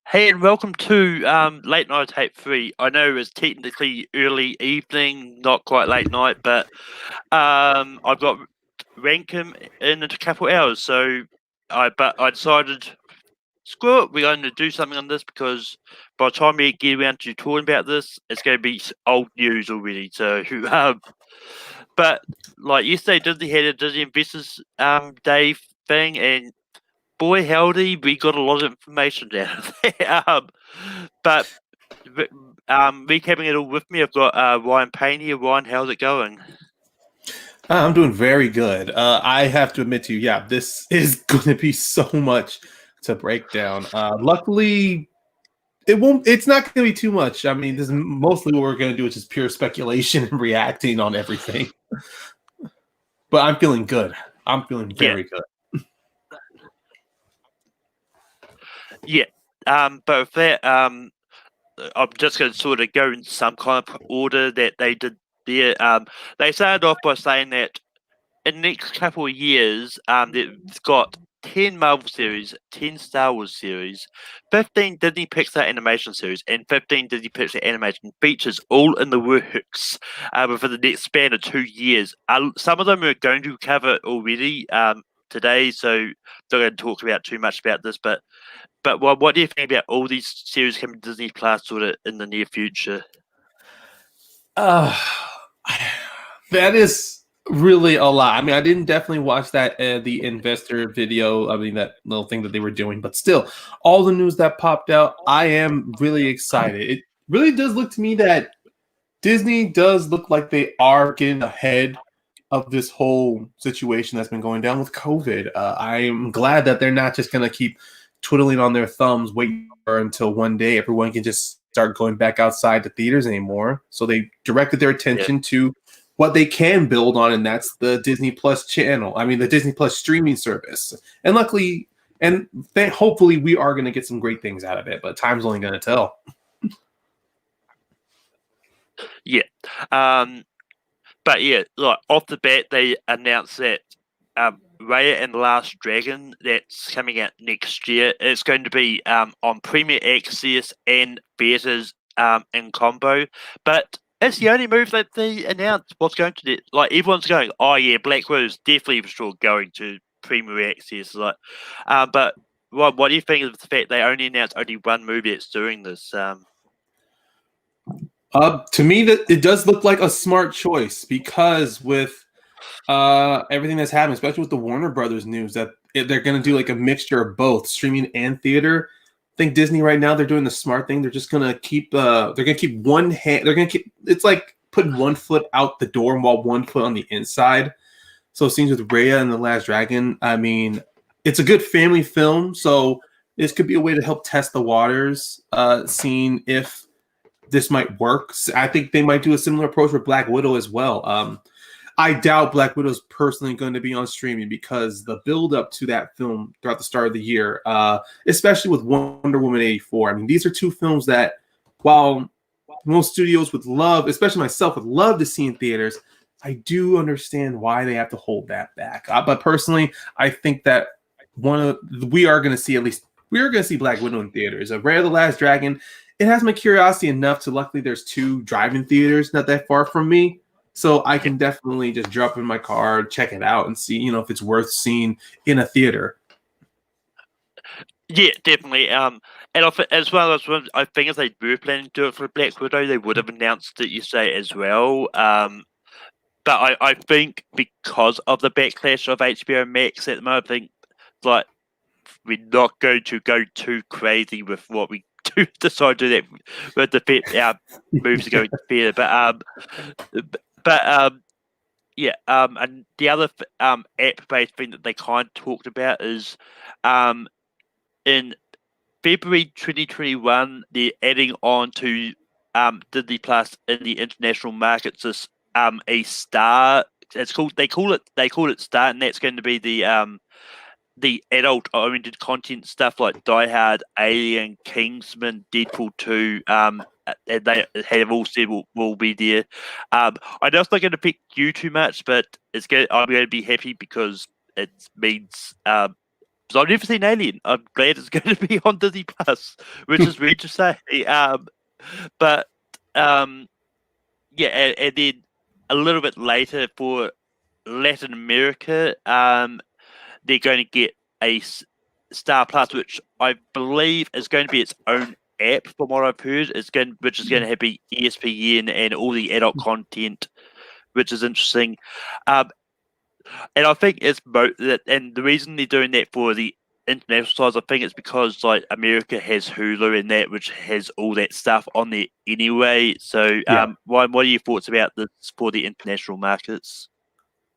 Hey, and welcome to Late Night Tape 3. I know it's technically early evening, not quite late night, but I've got Rankin in a couple hours, so I decided, screw it, we're going to do something on this because by the time we get around to talking about this, it's going to be old news already. So, but like yesterday, Disney had a Disney Investors Day thing, and boy, howdy, we got a lot of information out of there. But recapping it all with me, I've got Ryan Payne here. Ryan, how's it going? I'm doing very good. I have to admit to you, yeah, this is going to be so much to break down. Luckily, it won't. It's not going to be too much. I mean, this is mostly what we're going to do, which is pure speculation and reacting on everything. But I'm feeling good. I'm feeling Yeah, very good. yeah. But with that, I'm just going to sort of go in some kind of order that they did there. They started off by saying that in the next couple of years, they've got 10 Marvel series, 10 Star Wars series, 15 Disney Pixar animation series, and 15 Disney Pixar animation features all in the works within the next span of 2 years. Some of them are going to cover already today, so not going to talk about too much about this, but what do you think about all these series coming to Disney Plus sort of in the near future? Uh, that is really a lot. I mean, I didn't definitely watch that the investor video. I mean, that little thing that they were doing, but still, all the news that popped out, I am really excited. It really does look to me that Disney does look like they are getting ahead of this whole situation that's been going down with COVID. I'm glad that they're not just going to keep twiddling on their thumbs, waiting until one day everyone can just start going back outside to theaters anymore. So they directed their Yeah. attention to what they can build on, and that's the Disney Plus channel. I mean, the Disney Plus streaming service. And luckily, and hopefully, we are going to get some great things out of it. But time's only going to tell. Yeah. Um, But yeah, like off the bat, they announced that Raya and the Last Dragon that's coming out next year. It's going to be on Premier Access and theaters in combo. But it's the only move that they announced what's going to like everyone's going, oh yeah, Black Widow's definitely for sure going to Premier Access. Like, but what do you think of the fact they only announced only one movie that's doing this? To me, that it does look like a smart choice because with everything that's happened, especially with the Warner Brothers news, that they're going to do like a mixture of both streaming and theater. I think Disney right now they're doing the smart thing. They're just going to keep they're going to keep one hand. They're going to keep it's like putting one foot out the door while one foot on the inside. So it seems with Raya and the Last Dragon. I mean, it's a good family film, so this could be a way to help test the waters, seeing if this might work. I think they might do a similar approach with Black Widow as well. I doubt Black Widow is personally going to be on streaming because the build up to that film throughout the start of the year, especially with Wonder Woman 84. I mean, these are two films that, while most studios would love, especially myself, would love to see in theaters, I do understand why they have to hold that back. But personally, I think that we are going to see Black Widow in theaters. Raya the Last Dragon, it has my curiosity enough to luckily there's two drive-in theaters not that far from me. So I can definitely just drop in my car, check it out, and see, if it's worth seeing in a theater. Yeah, definitely. And as well as I think if they were planning to do it for Black Widow, they would have announced it yesterday as well. But I think because of the backlash of HBO Max at the moment, I think like we're not going to go too crazy with what we do decide to do that with our moves are going to theater. But yeah. And the other app-based thing that they kind of talked about is in February 2021, they're adding on to Disney Plus in the international markets this a star. It's called they call it Star, and that's going to be the adult oriented content stuff like Die Hard, Alien, Kingsman, Deadpool 2. And they have all said will be there. I know it's not going to pick you too much, but I'm going to be happy because it means So I've never seen Alien. I'm glad it's going to be on Disney Plus, which is weird to say. But yeah, and then a little bit later for Latin America, they're going to get a Star Plus, which I believe is going to be its own app. From what I've heard, which is going to have ESPN and all the adult content, which is interesting. And I think it's both that, and the reason they're doing that for the international size, I think it's because like America has Hulu and that, which has all that stuff on there anyway. So, Ryan, what are your thoughts about this for the international markets?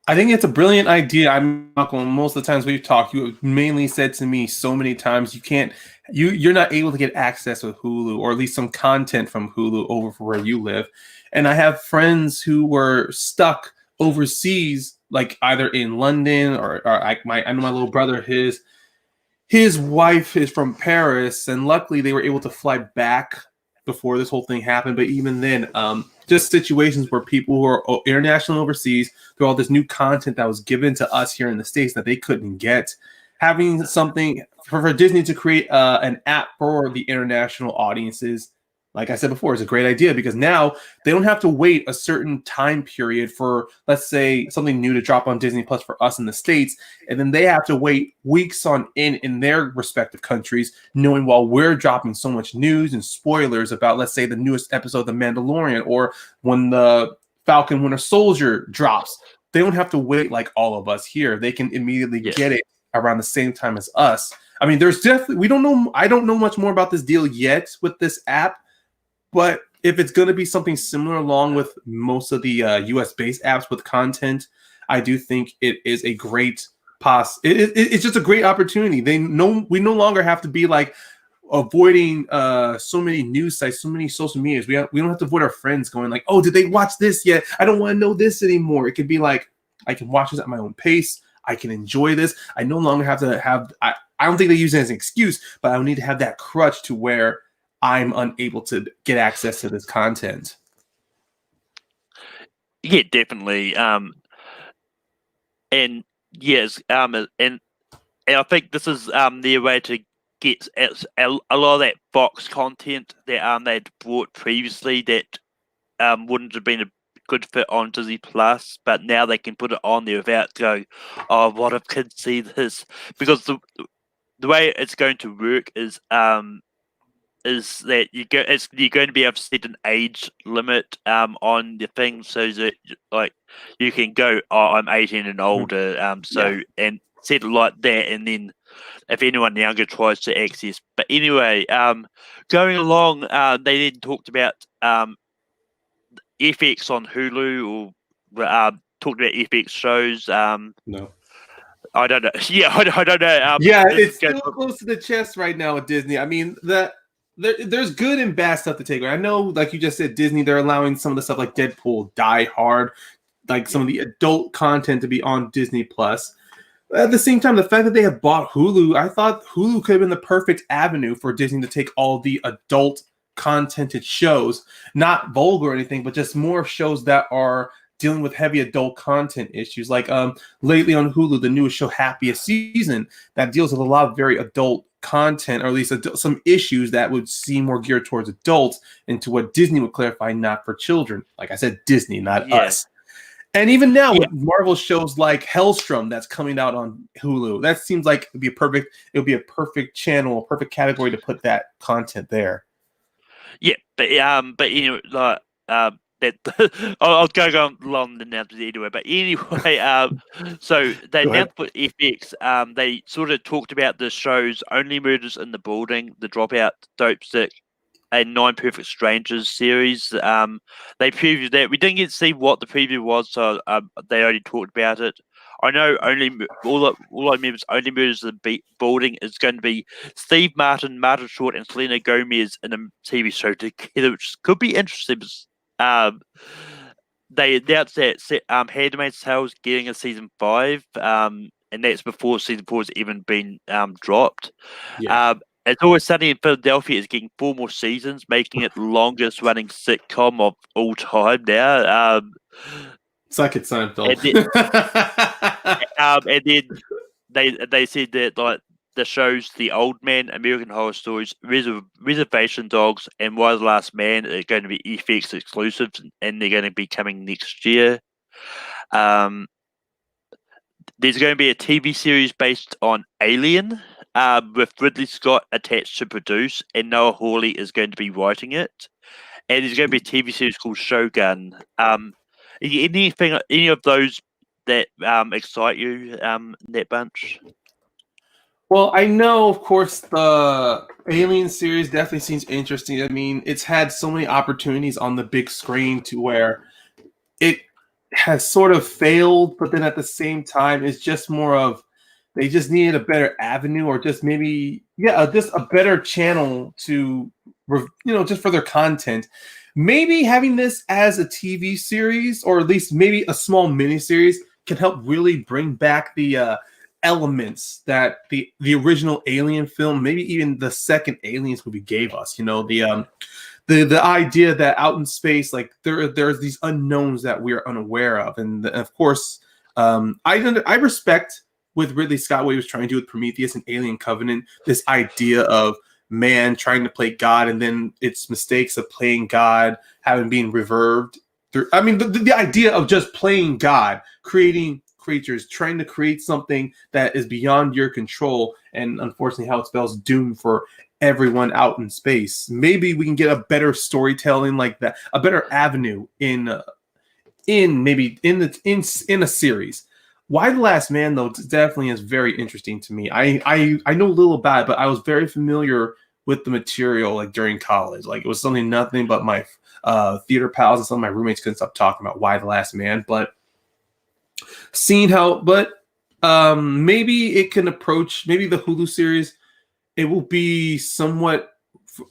I think it's a brilliant idea. I'm Malcolm. Most of the times we've talked, you have mainly said to me so many times you're not able to get access with Hulu, or at least some content from Hulu over for where you live. And I have friends who were stuck overseas, like either in London or I know my little brother, his wife is from Paris, and luckily they were able to fly back before this whole thing happened. But even then, just situations where people who are international overseas, through all this new content that was given to us here in the States that they couldn't get, having something for Disney to create an app for the international audiences, like I said before, is a great idea, because now they don't have to wait a certain time period for, let's say, something new to drop on Disney Plus for us in the States, and then they have to wait weeks on in their respective countries, knowing while we're dropping so much news and spoilers about, let's say, the newest episode of The Mandalorian, or when the Falcon Winter Soldier drops. They don't have to wait like all of us here. They can immediately get it around the same time as us. I mean, there's definitely, I don't know much more about this deal yet with this app, but if it's going to be something similar along with most of the US-based apps with content, I do think it is a great it's just a great opportunity. We no longer have to be like avoiding so many news sites, so many social medias. We don't have to avoid our friends going like, oh, did they watch this yet? I don't want to know this anymore. It could be like, I can watch this at my own pace. I can enjoy this. I no longer have to have, I don't think they use it as an excuse, but I don't need to have that crutch to where I'm unable to get access to this content. Yeah, definitely. And yes, and I think this is their way to get a lot of that Fox content that they'd brought previously that wouldn't have been a good fit on Disney Plus, but now they can put it on there without going, oh, what if kids see this? Because the way it's going to work is that you're going to be able to set an age limit on the thing, so that like you can go, oh, I'm 18 and older, and set it like that, and then if anyone younger tries to access. But anyway, going along, they then talked about FX on Hulu, or talked about FX shows. No. I don't know. Yeah, I don't know. It's still close to the chest right now with Disney. I mean, there's good and bad stuff to take. I know, like you just said, Disney, they're allowing some of the stuff like Deadpool, Die Hard, like some of the adult content to be on Disney Plus. At the same time, the fact that they have bought Hulu, I thought Hulu could have been the perfect avenue for Disney to take all the adult contented shows, not vulgar or anything, but just more shows that are dealing with heavy adult content issues. Like lately on Hulu, the newest show, Happiest Season, that deals with a lot of very adult content, or at least some issues that would seem more geared towards adults, into what Disney would clarify, not for children. Like I said, Disney, not us. And even now with Marvel shows like Hellstrom that's coming out on Hulu, that seems like it would be a perfect channel, a perfect category to put that content there. Yeah, but you know, that I'll go along the announcement anyway. But anyway, so they announced for FX. They sort of talked about the shows Only Murders in the Building, The Dropout, Dope Sick, and Nine Perfect Strangers series. They previewed that. We didn't get to see what the preview was, so they only talked about it. I know all I remember is Only Murders in the Building is going to be Steve Martin, Martin Short, and Selena Gomez in a TV show together, which could be interesting. They announced that Handmaid's Tale is getting a season 5, and that's before season 4 has even been dropped. It's Always Sunny in Philadelphia is getting 4 more seasons, making it the longest running sitcom of all time now. Suck it, Seinfeld. And then they said that like the shows The Old Man, American Horror Stories, Reservation Dogs, and Why the Last Man are going to be FX exclusives, and they're going to be coming next year. Um, there's going to be a TV series based on Alien, with Ridley Scott attached to produce, and Noah Hawley is going to be writing it. And there's going to be a TV series called Shogun. Any of those that excite you, in that bunch? Well, I know, of course, the Alien series definitely seems interesting. I mean, it's had so many opportunities on the big screen to where it has sort of failed, but then at the same time, it's just more of they just needed a better avenue, or just maybe, just a better channel to, just for their content. Maybe having this as a TV series, or at least maybe a small miniseries, can help really bring back the elements that the original Alien film, maybe even the second Aliens movie gave us. The idea that out in space, like there's these unknowns that we're unaware of, and of course, I respect with Ridley Scott what he was trying to do with Prometheus and Alien Covenant. This idea of man trying to play God, and then its mistakes of playing God having been reverbed through. I mean, the idea of just playing God, creating creatures, trying to create something that is beyond your control, and unfortunately how it spells doom for everyone out in space. Maybe we can get a better storytelling like that, a better avenue in a series. Why the Last Man, though, definitely is very interesting to me. I know little about it, but I was very familiar with the material like during college. Like, it was something nothing but my theater pals and some of my roommates couldn't stop talking about Why the Last Man. But maybe it can approach, maybe the Hulu series, it will be somewhat,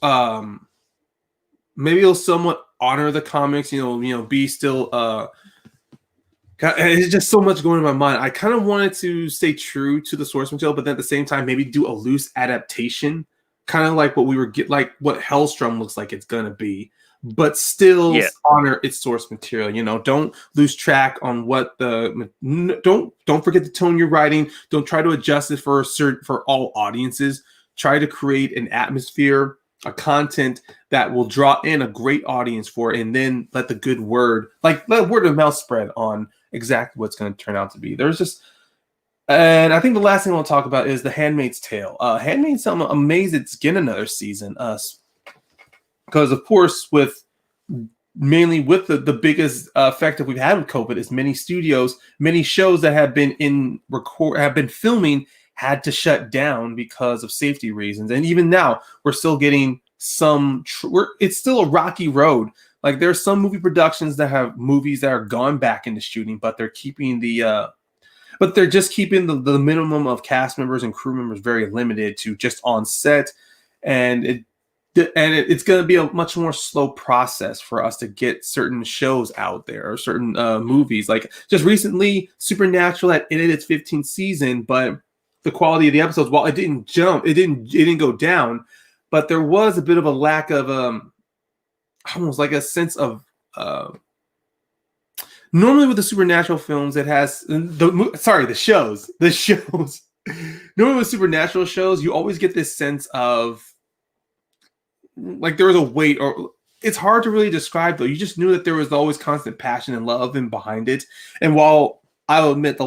maybe it'll somewhat honor the comics, be still, it's just so much going in my mind. I kind of wanted to stay true to the source material, but then at the same time, maybe do a loose adaptation, kind of like what what Hellstrom looks like it's gonna be, but still honor its source material. Don't lose track on what don't forget the tone you're writing. Don't try to adjust it for all audiences. Try to create an atmosphere, a content that will draw in a great audience for it, and then let word of mouth spread on exactly what's going to turn out to be. And I think the last thing I'll talk about is The Handmaid's Tale. Handmaid's Tale, I'm amazed it's getting another season. Because of course, mainly with the biggest effect that we've had with COVID is many shows that have been filming had to shut down because of safety reasons. And even now, we're still getting it's still a rocky road. Like, there are some movie productions that have movies that are gone back into shooting, but they're keeping the minimum of cast members and crew members very limited to just on set. And it's going to be a much more slow process for us to get certain shows out there, or certain movies. Like, just recently, Supernatural had ended its 15th season, but the quality of the episodes, while it didn't go down, but there was a bit of a lack of almost like a sense of normally with the Supernatural films, it has the shows. Normally with Supernatural shows, you always get this sense of like there was a weight, or it's hard to really describe, though. You just knew that there was always constant passion and love behind it. And while I'll admit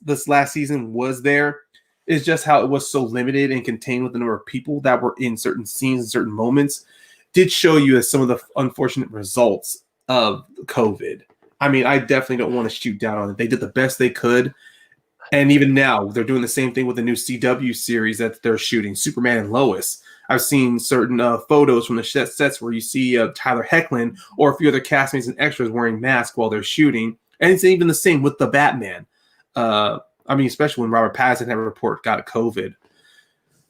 this last season was there, it's just how it was so limited and contained with the number of people that were in certain scenes and certain moments did show you as some of the unfortunate results of COVID. I mean, I definitely don't want to shoot down on it. They did the best they could. And even now, they're doing the same thing with the new CW series that they're shooting, Superman and Lois. I've seen certain photos from the sets where you see Tyler Hoechlin or a few other castmates and extras wearing masks while they're shooting. And it's even the same with the Batman. Especially when Robert Pattinson had a report got COVID.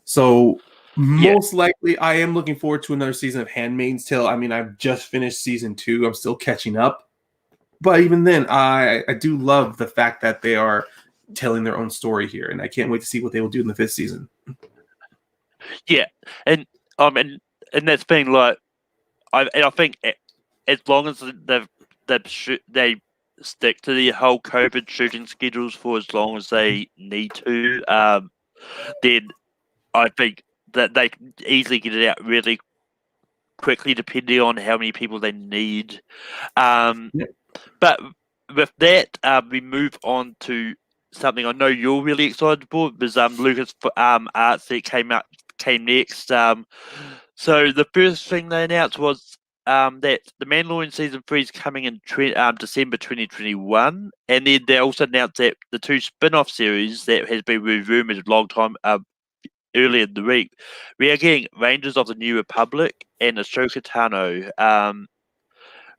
So most likely, I am looking forward to another season of Handmaid's Tale. I mean, I've just finished season 2. I'm still catching up. But even then, I do love the fact that they are telling their own story here, and I can't wait to see what they will do in the 5th season. Yeah, and that's been like, I think as long as they stick to the whole COVID shooting schedules for as long as they need to, then I think that they can easily get it out really quickly, depending on how many people they need. Yep. But with that, we move on to something I know you're really excited for, because Lucas Arts that came next. So the first thing they announced was that The Mandalorian season 3 is coming in December 2021, and then they also announced that the two spin-off series that has been rumored a long time earlier in the week, we are getting Rangers of the New Republic and Ahsoka Tano.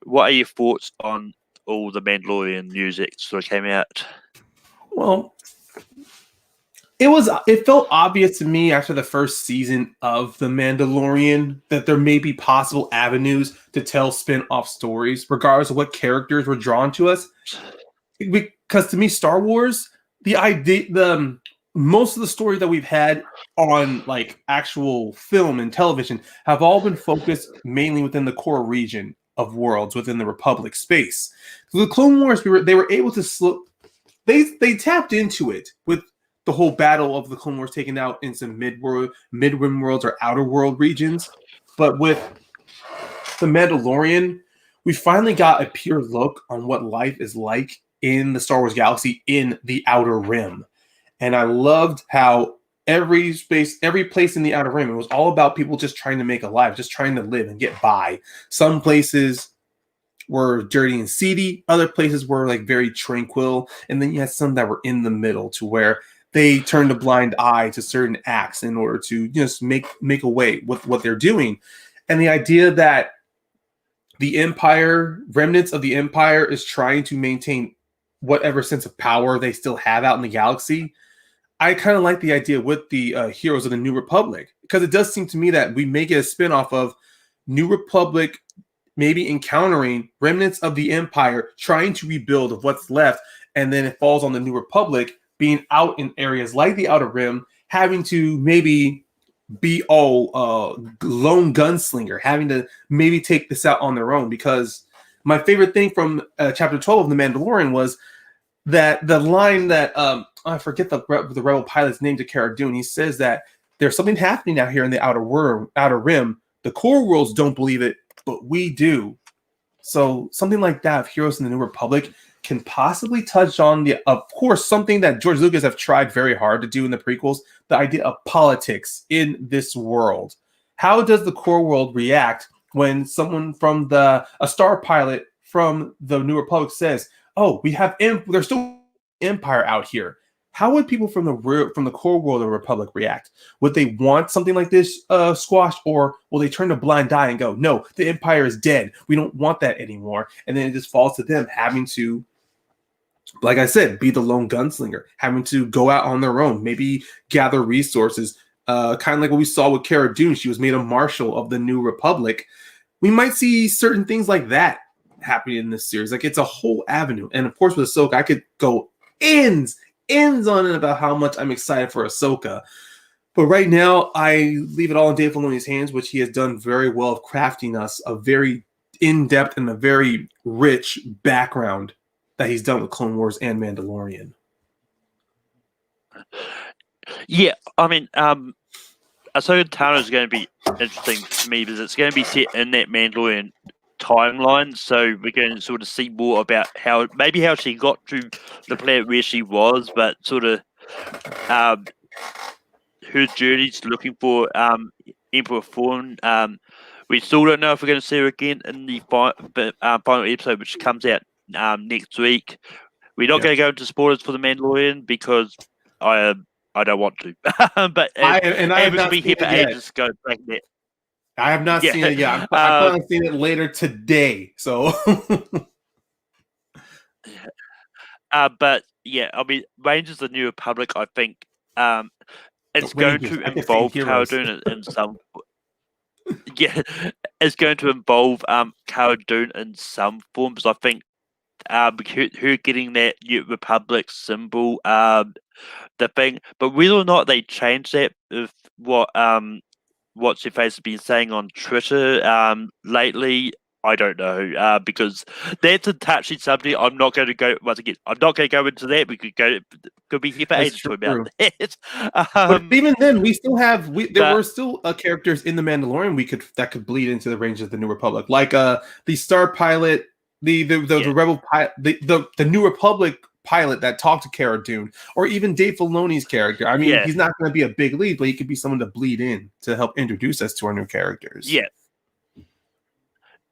What are your thoughts on all the Mandalorian news that sort of came out? Well, it felt obvious to me after the first season of The Mandalorian that there may be possible avenues to tell spin-off stories, regardless of what characters were drawn to us. Because to me, Star Wars, the most of the stories that we've had on like actual film and television have all been focused mainly within the core region of worlds within the Republic space. So the Clone Wars, they were able to they tapped into it with the whole battle of the Clone Wars taking out in some mid-rim worlds or outer world regions. But with The Mandalorian, we finally got a pure look on what life is like in the Star Wars galaxy in the Outer Rim. And I loved how every place in the Outer Rim, it was all about people just trying to make a life, just trying to live and get by. Some places were dirty and seedy, other places were like very tranquil, and then you had some that were in the middle to where they turned a blind eye to certain acts in order to just make a way with what they're doing. And the idea that the Empire, remnants of the Empire, is trying to maintain whatever sense of power they still have out in the galaxy. I kind of like the idea with the Heroes of the New Republic, because it does seem to me that we may get a spin-off of New Republic maybe encountering remnants of the Empire trying to rebuild of what's left, and then it falls on the New Republic being out in areas like the Outer Rim, having to maybe be all lone gunslinger, having to maybe take this out on their own. Because my favorite thing from chapter 12 of The Mandalorian was that the line that I forget the rebel pilot's name to Cara Dune. He says that there's something happening out here in the Outer Rim. The core worlds don't believe it, but we do. So something like that of Heroes in the New Republic can possibly touch on of course, something that George Lucas have tried very hard to do in the prequels, the idea of politics in this world. How does the core world react when someone from a star pilot from the New Republic says, "Oh, there's still Empire out here"? How would people from the core world of the Republic react? Would they want something like this squashed, or will they turn a blind eye and go, "No, the Empire is dead. We don't want that anymore"? And then it just falls to them having to, like I said, be the lone gunslinger, having to go out on their own, maybe gather resources, kind of like what we saw with Cara Dune. She was made a marshal of the New Republic. We might see certain things like that happening in this series. Like, it's a whole avenue. And of course, with Ahsoka, I could go ends on it about how much I'm excited for Ahsoka. But right now, I leave it all in Dave Filoni's hands, which he has done very well of crafting us a very in-depth and a very rich background that he's done with Clone Wars and Mandalorian. Yeah, I mean, Ahsoka Tano is going to be interesting to me because it's going to be set in that Mandalorian timeline, so we're going to sort of see more about how she got to the planet where she was, but sort of her journeys looking for Emperor Thrawn. We still don't know if we're going to see her again in the final episode, which comes out next week. We're not going to go into spoilers for The Mandalorian because I don't want to. But I have not been here for ages. Go back there. I have not seen it yet. I plan on seeing it later today. So, but yeah, I mean, Rangers of the New Republic. I think it's going to involve Cara Dune in some. Yeah, it's going to involve Cara Dune in some form, because I think her getting that New Republic symbol, the thing. But whether or not they change that, if what's her face has been saying on Twitter lately, I don't know, because that's a touchy subject. I'm not going to go once again. I'm not going to go into that. We could be here for That's ages talking about true. that. But even then, we still have there but- were still characters in the Mandalorian that could bleed into the range of the New Republic, like the Star Pilot, the Rebel pilot, the New Republic pilot that talked to Cara Dune, or even Dave Filoni's character. I mean, Yeah. he's not going to be a big lead, but he could be someone to bleed in to help introduce us to our new characters. Yeah.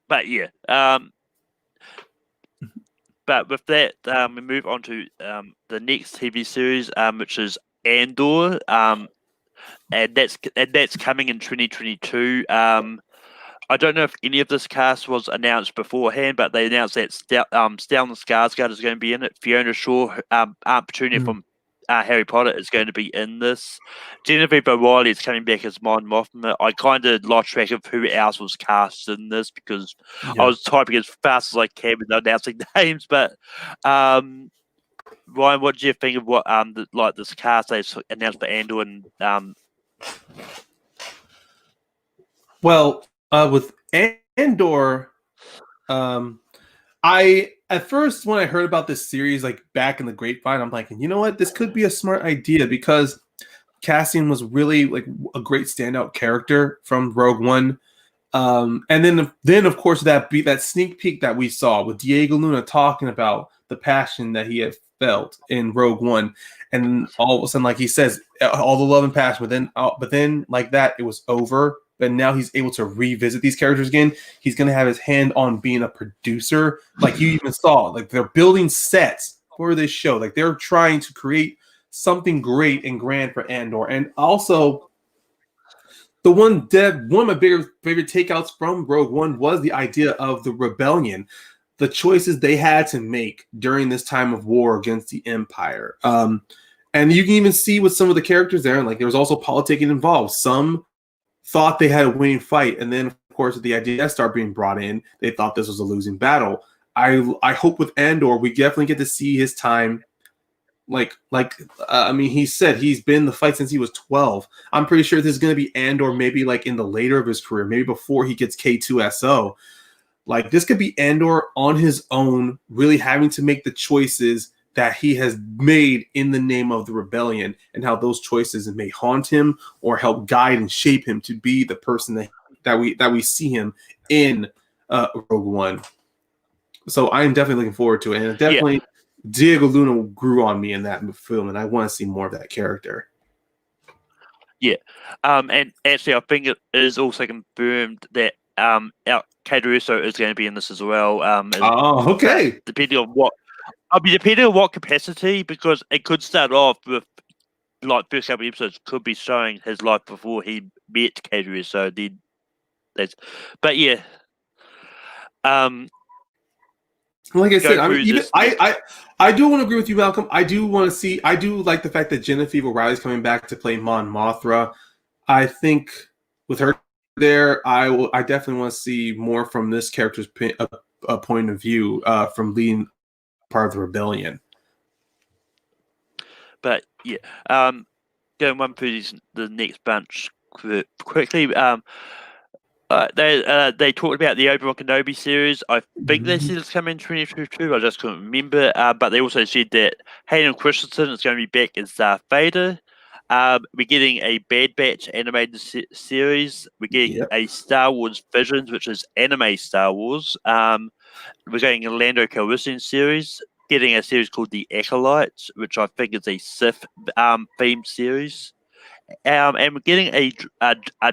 But yeah, but with that, we move on to the next TV series, which is Andor, and that's coming in 2022. I don't know if any of this cast was announced beforehand, but they announced that Stellan Skarsgård is going to be in it. Fiona Shaw, Aunt Petunia from Harry Potter, is going to be in this. Genevieve O'Reilly is coming back as Mon Mothma. I kind of lost track of who else was cast in this because I was typing as fast as I can with announcing names. But Ryan, what do you think of what this cast they announced for Andor and Well, with Andor, I at first when I heard about this series, like back in the grapevine, I'm like, you know what, this could be a smart idea because Cassian was really like a great standout character from Rogue One, and then of course that sneak peek that we saw with Diego Luna talking about the passion that he had felt in Rogue One, and all of a sudden, like he says, all the love and passion, but then like that, it was over. But now he's able to revisit these characters again. He's going to have his hand on being a producer. Like you even saw, like they're building sets for this show. Like they're trying to create something great and grand for Andor. And also, one of my bigger favorite takeouts from Rogue One was the idea of the rebellion, the choices they had to make during this time of war against the Empire. And you can even see with some of the characters there, like there was also politicking involved. Some thought they had a winning fight, and then of course with the idea Death Star being brought in, they thought this was a losing battle. I hope with Andor we definitely get to see his time. I mean, he said he's been in the fight since he was 12. I'm pretty sure this is going to be Andor, maybe like in the later of his career, maybe before he gets K2SO. Like this could be Andor on his own, really having to make the choices that he has made in the name of the rebellion, and how those choices may haunt him or help guide and shape him to be the person that we see him in Rogue One. So I am definitely looking forward to it, and definitely Diego Luna grew on me in that film, and I want to see more of that character. Yeah, and actually, I think it is also confirmed that Kate Russo is going to be in this as well. Okay. Depending on what capacity, because it could start off with like first couple of episodes could be showing his life before he met Kate Russo. Then but yeah. Like I said, I do want to agree with you, Malcolm. I do like the fact that Genevieve O'Reilly is coming back to play Mon Mothma. I think with her there, I definitely want to see more from this character's point of view from leading part of the rebellion. But yeah, going one through the next bunch quickly. They talked about the Obi-Wan Kenobi series. I think they said it's coming in 2022. I just couldn't remember. But they also said that Hayden Christensen is going to be back as Darth Vader. We're getting a Bad Batch animated series. We're getting a Star Wars Visions, which is anime Star Wars. We're getting a Lando Calrissian series. Getting a series called The Acolytes, which I think is a Sith themed series. And we're getting a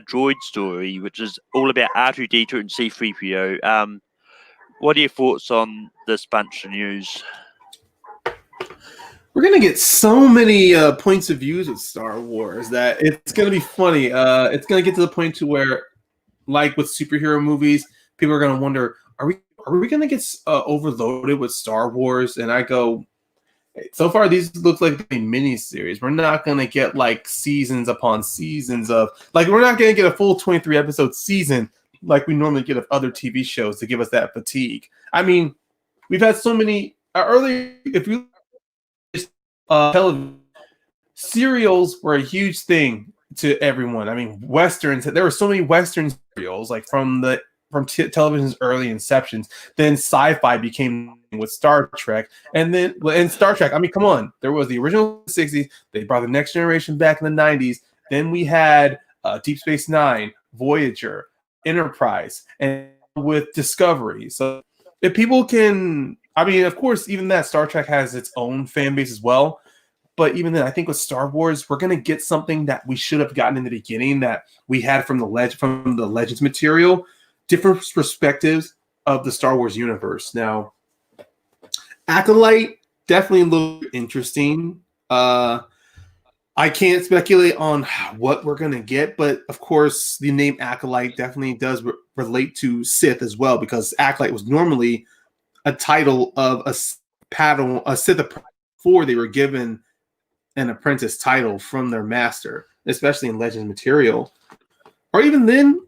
droid story, which is all about R2-D2 and C-3PO. What are your thoughts on this bunch of news? We're going to get so many points of views with Star Wars that it's going to be funny. It's going to get to the point to where, like with superhero movies, people are going to wonder, are we going to get overloaded with Star Wars? And I go, so far these look like a mini series. We're not going to get like seasons upon seasons of, like, we're not going to get a full 23 episode season like we normally get of other TV shows to give us that fatigue. I mean, we've had so many earlier, if you television, serials were a huge thing to everyone. I mean, westerns, there were so many western serials, like from the from television's early inceptions. Then sci-fi became with Star Trek, and then in Star Trek, I mean, come on, there was the original '60s. They brought the Next Generation back in the '90s. Then we had Deep Space Nine, Voyager, Enterprise, and with Discovery. So if people can, I mean, of course, even that Star Trek has its own fan base as well. But even then, I think with Star Wars, we're gonna get something that we should have gotten in the beginning that we had from the Legends material, different perspectives of the Star Wars universe. Now, Acolyte definitely a little interesting. I can't speculate on what we're gonna get, but of course, the name Acolyte definitely does relate to Sith as well, because Acolyte was normally a title of a Sith before they were given an apprentice title from their master, especially in Legends material. Or even then,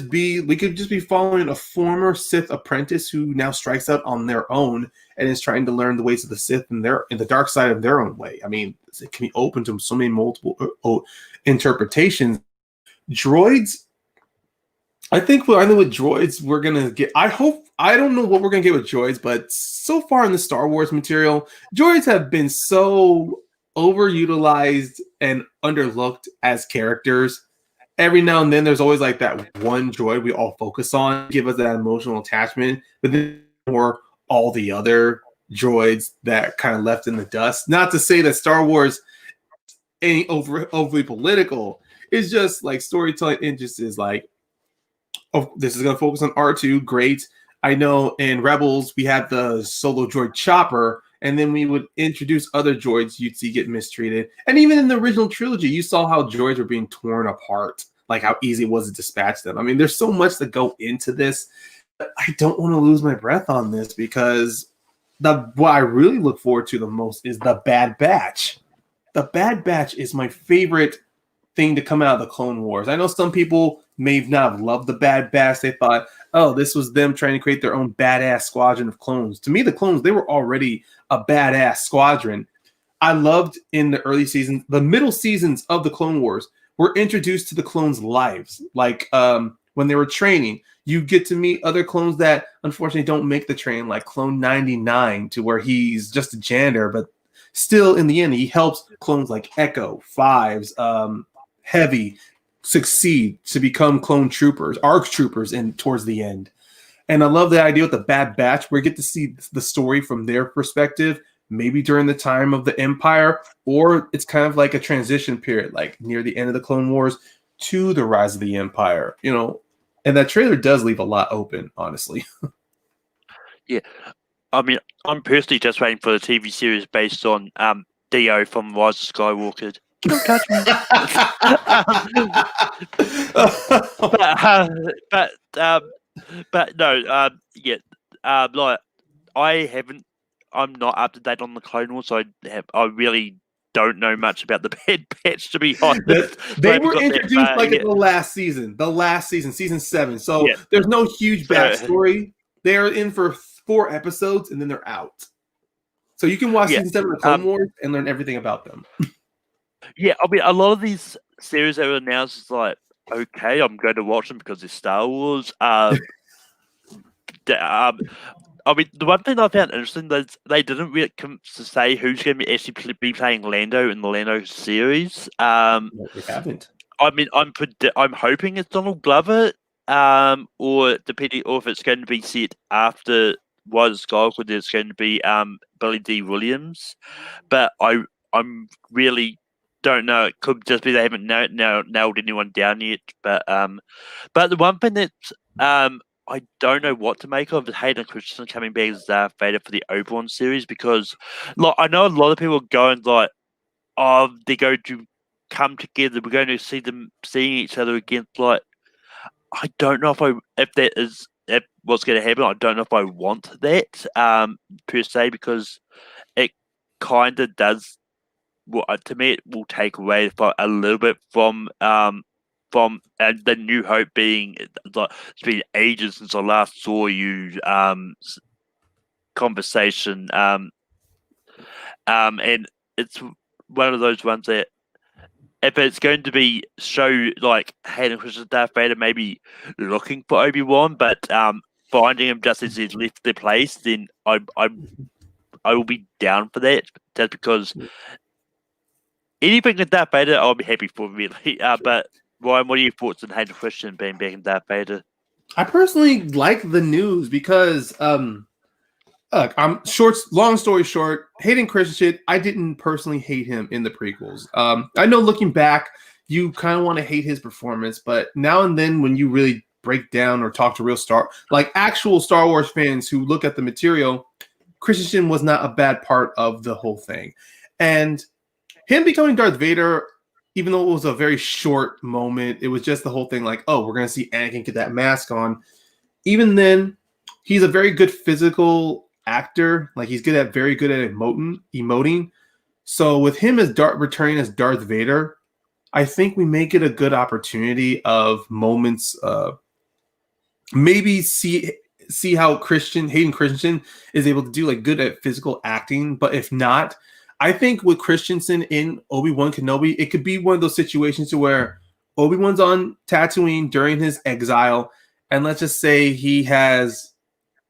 we could just be following a former Sith apprentice who now strikes out on their own and is trying to learn the ways of the Sith in the dark side of their own way. I mean, it can be open to so many multiple interpretations. Droids, I think with droids we're gonna get. I don't know what we're gonna get with droids, but so far in the Star Wars material, droids have been so overutilized and underlooked as characters. Every now and then there's always like that one droid we all focus on, give us that emotional attachment, but then more all the other droids that kind of left in the dust. Not to say that Star Wars ain't overly political. It's just like storytelling interest is like, oh, this is going to focus on R2, great. I know in Rebels we had the solo droid Chopper, and then we would introduce other droids you'd see get mistreated. And even in the original trilogy, you saw how droids were being torn apart, like how easy it was to dispatch them. I mean, there's so much to go into this. I don't want to lose my breath on this because what I really look forward to the most is the Bad Batch. The Bad Batch is my favorite thing to come out of the Clone Wars. I know some people may not have loved the Bad Batch. They thought, oh, this was them trying to create their own badass squadron of clones. To me, the clones, they were already a badass squadron. I loved in the early seasons, the middle seasons of the Clone Wars, were introduced to the clones' lives. Like when they were training, you get to meet other clones that unfortunately don't make the train, like Clone 99, to where he's just a janitor, but still in the end, he helps clones like Echo, Fives, Heavy succeed to become clone troopers, ARC troopers, and towards the end. And I love the idea with the Bad Batch, where we get to see the story from their perspective, maybe during the time of the Empire, or it's kind of like a transition period, like near the end of the Clone Wars to the rise of the Empire, you know. And that trailer does leave a lot open, honestly. Yeah, I mean, I'm personally just waiting for the TV series based on Dio from Rise of Skywalker. Don't touch me. but no, yeah, like I'm not up to date on the Clone Wars, so I really don't know much about the Bad Batch, to be honest. They were introduced in the last season, season 7. So there's no huge backstory. They're in for 4 episodes and then they're out. So you can watch season 7 of Clone Wars and learn everything about them. Yeah, I mean, a lot of these series that were announced is like, okay, I'm going to watch them because it's Star Wars. I mean, the one thing I found interesting is they didn't really come to say who's going to actually be playing Lando in the Lando series. They haven't. I mean, I'm hoping it's Donald Glover, or depending, or if it's going to be set after Rise of Skywalker, it's going to be Billy D. Williams. But I'm really don't know. It could just be they haven't nailed anyone down yet. But the one thing that I don't know what to make of Hayden Christensen coming back as Darth Vader for the Obi-Wan series, because like I know a lot of people are going like, oh, they're going to come together. We're going to see them seeing each other again. Like, I don't know if what's going to happen. I don't know if I want that per se, because it kind of does. Well, to me, it will take away a little bit from the New Hope being like it's been ages since I last saw you conversation and it's one of those ones that if it's going to be show like Hayden Christensen Darth Vader maybe looking for Obi-Wan, but finding him just as he's left the place, then I will be down for that. Just because anything with Darth Vader, I'll be happy for really. But Ryan, what are your thoughts on Hayden Christensen being back in Darth Vader? I personally like the news because long story short, Hayden Christensen, I didn't personally hate him in the prequels. I know looking back, you kind of want to hate his performance, but now and then when you really break down or talk to actual Star Wars fans who look at the material, Christensen was not a bad part of the whole thing. And him becoming Darth Vader, even though it was a very short moment, it was just the whole thing like, oh, we're going to see Anakin get that mask on. Even then, he's a very good physical actor. Like, he's very good at emoting. So with him as returning as Darth Vader, I think we make it a good opportunity of moments, maybe see how Hayden Christensen is able to do like good at physical acting. But if not, I think with Christensen in Obi-Wan Kenobi, it could be one of those situations to where Obi-Wan's on Tatooine during his exile, and let's just say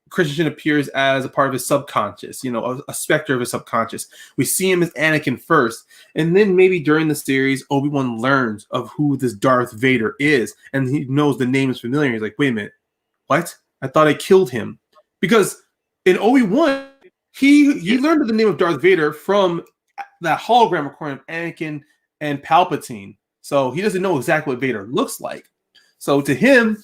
Christensen appears as a part of his subconscious, a specter of his subconscious. We see him as Anakin first, and then maybe during the series, Obi-Wan learns of who this Darth Vader is, and he knows the name is familiar. He's like, wait a minute, what? I thought I killed him. Because in Obi-Wan, he learned the name of Darth Vader from that hologram recording of Anakin and Palpatine. So he doesn't know exactly what Vader looks like. So to him,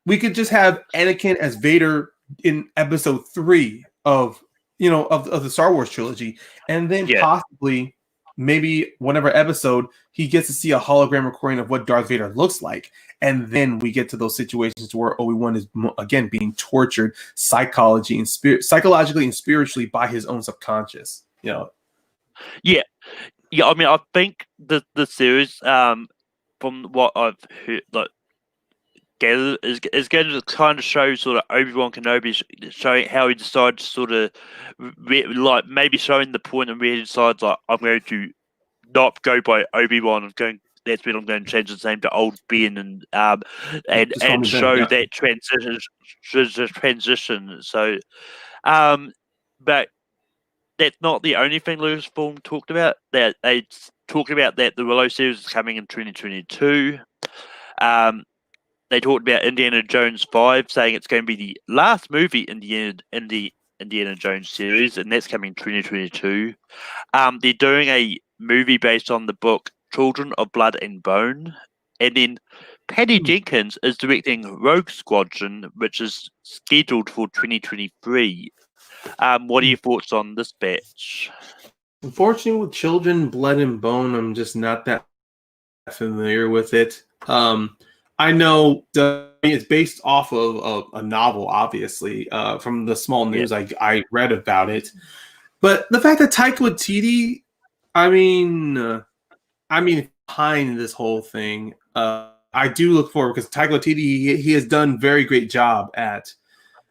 we could just have Anakin as Vader in episode 3 of the Star Wars trilogy. And then possibly maybe whatever episode he gets to see a hologram recording of what Darth Vader looks like. And then we get to those situations where Obi-Wan is again being tortured psychologically and spiritually by his own subconscious. Yeah. I mean, I think the series, from what I've heard, gathered, is going to kind of show sort of Obi-Wan Kenobi showing how he decides to sort of maybe showing the point of where he decides I'm going to not go by Obi-Wan. That's when I'm going to change his name to Old Ben and show that transition. So, but that's not the only thing Lucasfilm talked about. That they talked about that the Willow series is coming in 2022. They talked about Indiana Jones 5, saying it's going to be the last movie in the Indiana Jones series, and that's coming in 2022. They're doing a movie based on the book Children of Blood and Bone, and then Patty Jenkins is directing Rogue Squadron, which is scheduled for 2023. What are your thoughts on this batch? Unfortunately, with Children, Blood and Bone, I'm just not that familiar with it. I know it's based off of a novel, obviously, from the small news I read about it. But the fact that Taika Waititi, behind this whole thing, I do look forward because Taika Waititi, he has done a very great job at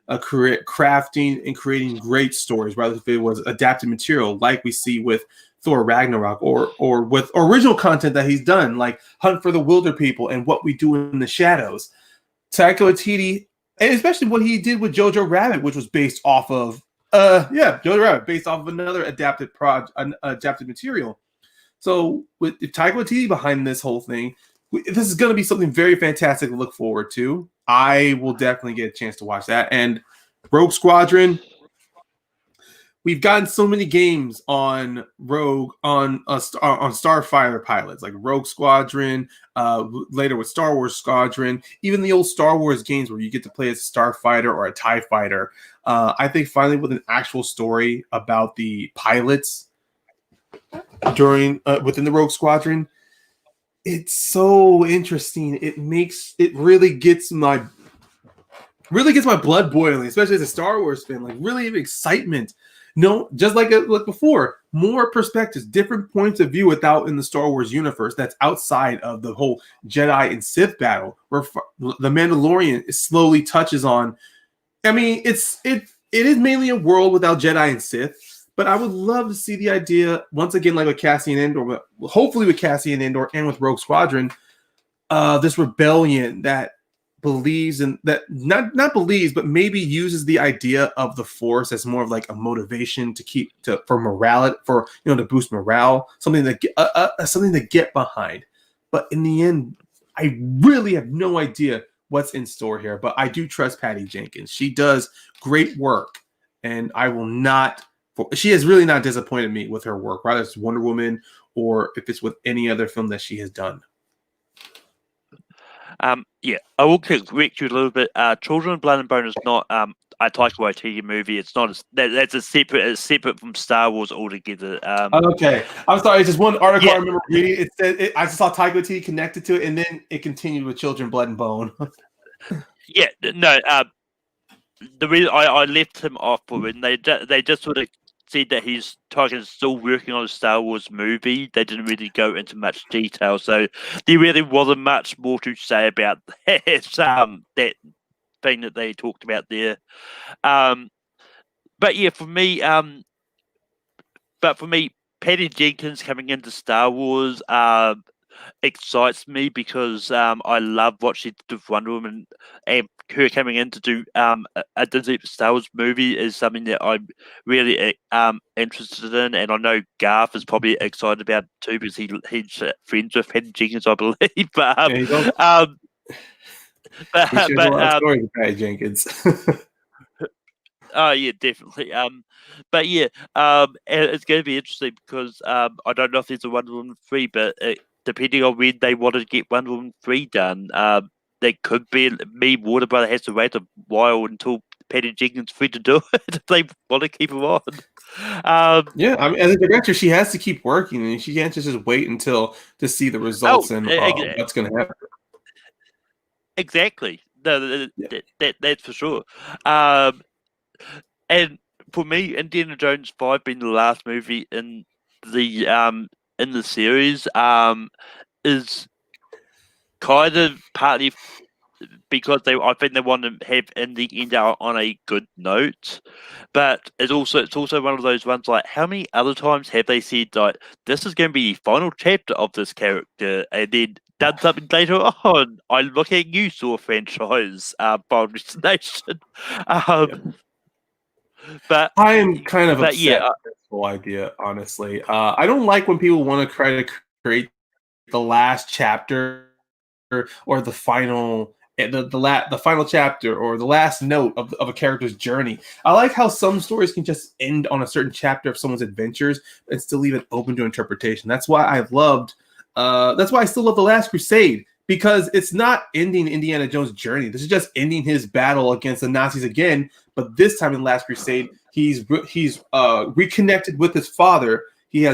crafting and creating great stories, rather if it was adapted material like we see with Thor Ragnarok or with original content that he's done, like Hunt for the Wilder People and What We Do in the Shadows. Taika Waititi, and especially what he did with Jojo Rabbit, which was based off of Jojo Rabbit, based off of another adapted material. So with Taika Waititi behind this whole thing, this is going to be something very fantastic to look forward to. I will definitely get a chance to watch that. And Rogue Squadron, we've gotten so many games on Rogue on Starfighter pilots, like Rogue Squadron, later with Star Wars Squadron, even the old Star Wars games where you get to play as a Starfighter or a TIE fighter. I think finally with an actual story about the pilots within the Rogue Squadron, it's so interesting. It really gets my blood boiling, especially as a Star Wars fan. Like really excitement. No, just like before, more perspectives, different points of view without in the Star Wars universe that's outside of the whole Jedi and Sith battle, where the Mandalorian slowly touches on. I mean, it is mainly a world without Jedi and Sith, But I would love to see the idea once again, like with Cassian Andor, hopefully with Cassian Andor and with Rogue Squadron, this rebellion that believes in that not believes, but maybe uses the idea of the Force as more of like a motivation to keep for morale, for to boost morale, something to get behind. But in the end, I really have no idea what's in store here. But I do trust Patty Jenkins. She does great work, and I will not. She has really not disappointed me with her work, whether it's Wonder Woman or if it's with any other film that she has done. Yeah, I will correct you a little bit. Children of Blood and Bone is not a Taika Waititi movie. It's not. It's separate from Star Wars altogether. Okay, I'm sorry. It's just one article yeah. I remember reading. It said I just saw Taika Waititi connected to it, and then it continued with Children, Blood and Bone. Yeah, no. The reason I left him off for it, they just sort of said that Taika is still working on a Star Wars movie. They didn't really go into much detail, so there really wasn't much more to say about that. That thing that they talked about there. But yeah, for me, Patty Jenkins coming into Star Wars excites me because I love what she did with Wonder Woman, and her coming in to do a Disney Star Wars movie is something that I'm really interested in, and I know Garth is probably excited about it too because he's friends with Patty Jenkins, I believe. But story with Patty Jenkins. Oh yeah, definitely. But yeah, it's going to be interesting because I don't know if there's a Wonder Woman 3, but depending on when they want to get Wonder Woman 3 done, there could be Warner Brother has to wait a while until Patty Jenkins free to do it if they want to keep him on. Yeah, I mean, as a director, she has to keep working, and she can't just wait until to see the results and what's going to happen. Exactly. No, that's for sure. And for me, Indiana Jones 5 being the last movie in the series is kind of partly because I think they want to have Indy end out on a good note, but it's also one of those ones like how many other times have they said like this is going to be the final chapter of this character and then done something later on? I look at you, Saw franchise, Final Destination. But I am kind of upset with this whole idea, honestly. I don't like when people want to try to create the last chapter or the final the final chapter or the last note of a character's journey. I like how some stories can just end on a certain chapter of someone's adventures and still leave it open to interpretation. That's why I still love The Last Crusade, because it's not ending Indiana Jones' journey. This is just ending his battle against the Nazis again. But this time in Last Crusade, he's reconnected with his father. He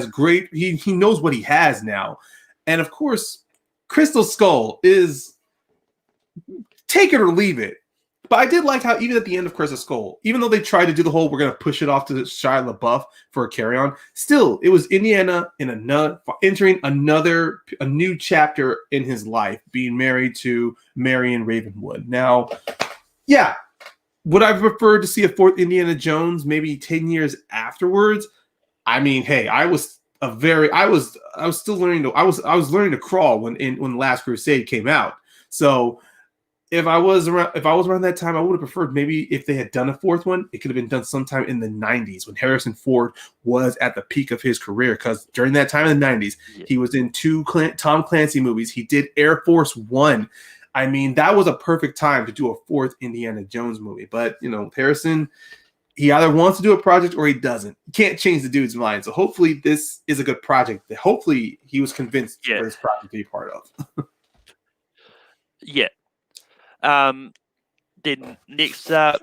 knows what he has now. And of course, Crystal Skull is take it or leave it. But I did like how even at the end of Crystal Skull, even though they tried to do the whole we're going to push it off to Shia LaBeouf for a carry-on, still it was Indiana entering a new chapter in his life, being married to Marion Ravenwood. Now, yeah, would I prefer to see a fourth Indiana Jones maybe 10 years afterwards? I mean, hey, I was still learning to crawl when Last Crusade came out. So if I was around that time, I would have preferred maybe if they had done a fourth one, it could have been done sometime in the 90s when Harrison Ford was at the peak of his career. Because during that time in the 90s, he was in 2 Tom Clancy movies. He did Air Force One. I mean, that was a perfect time to do a fourth Indiana Jones movie. But, Harrison, he either wants to do a project or he doesn't. You can't change the dude's mind. So hopefully this is a good project. Hopefully he was convinced for this project to be part of. Yeah. Then next up,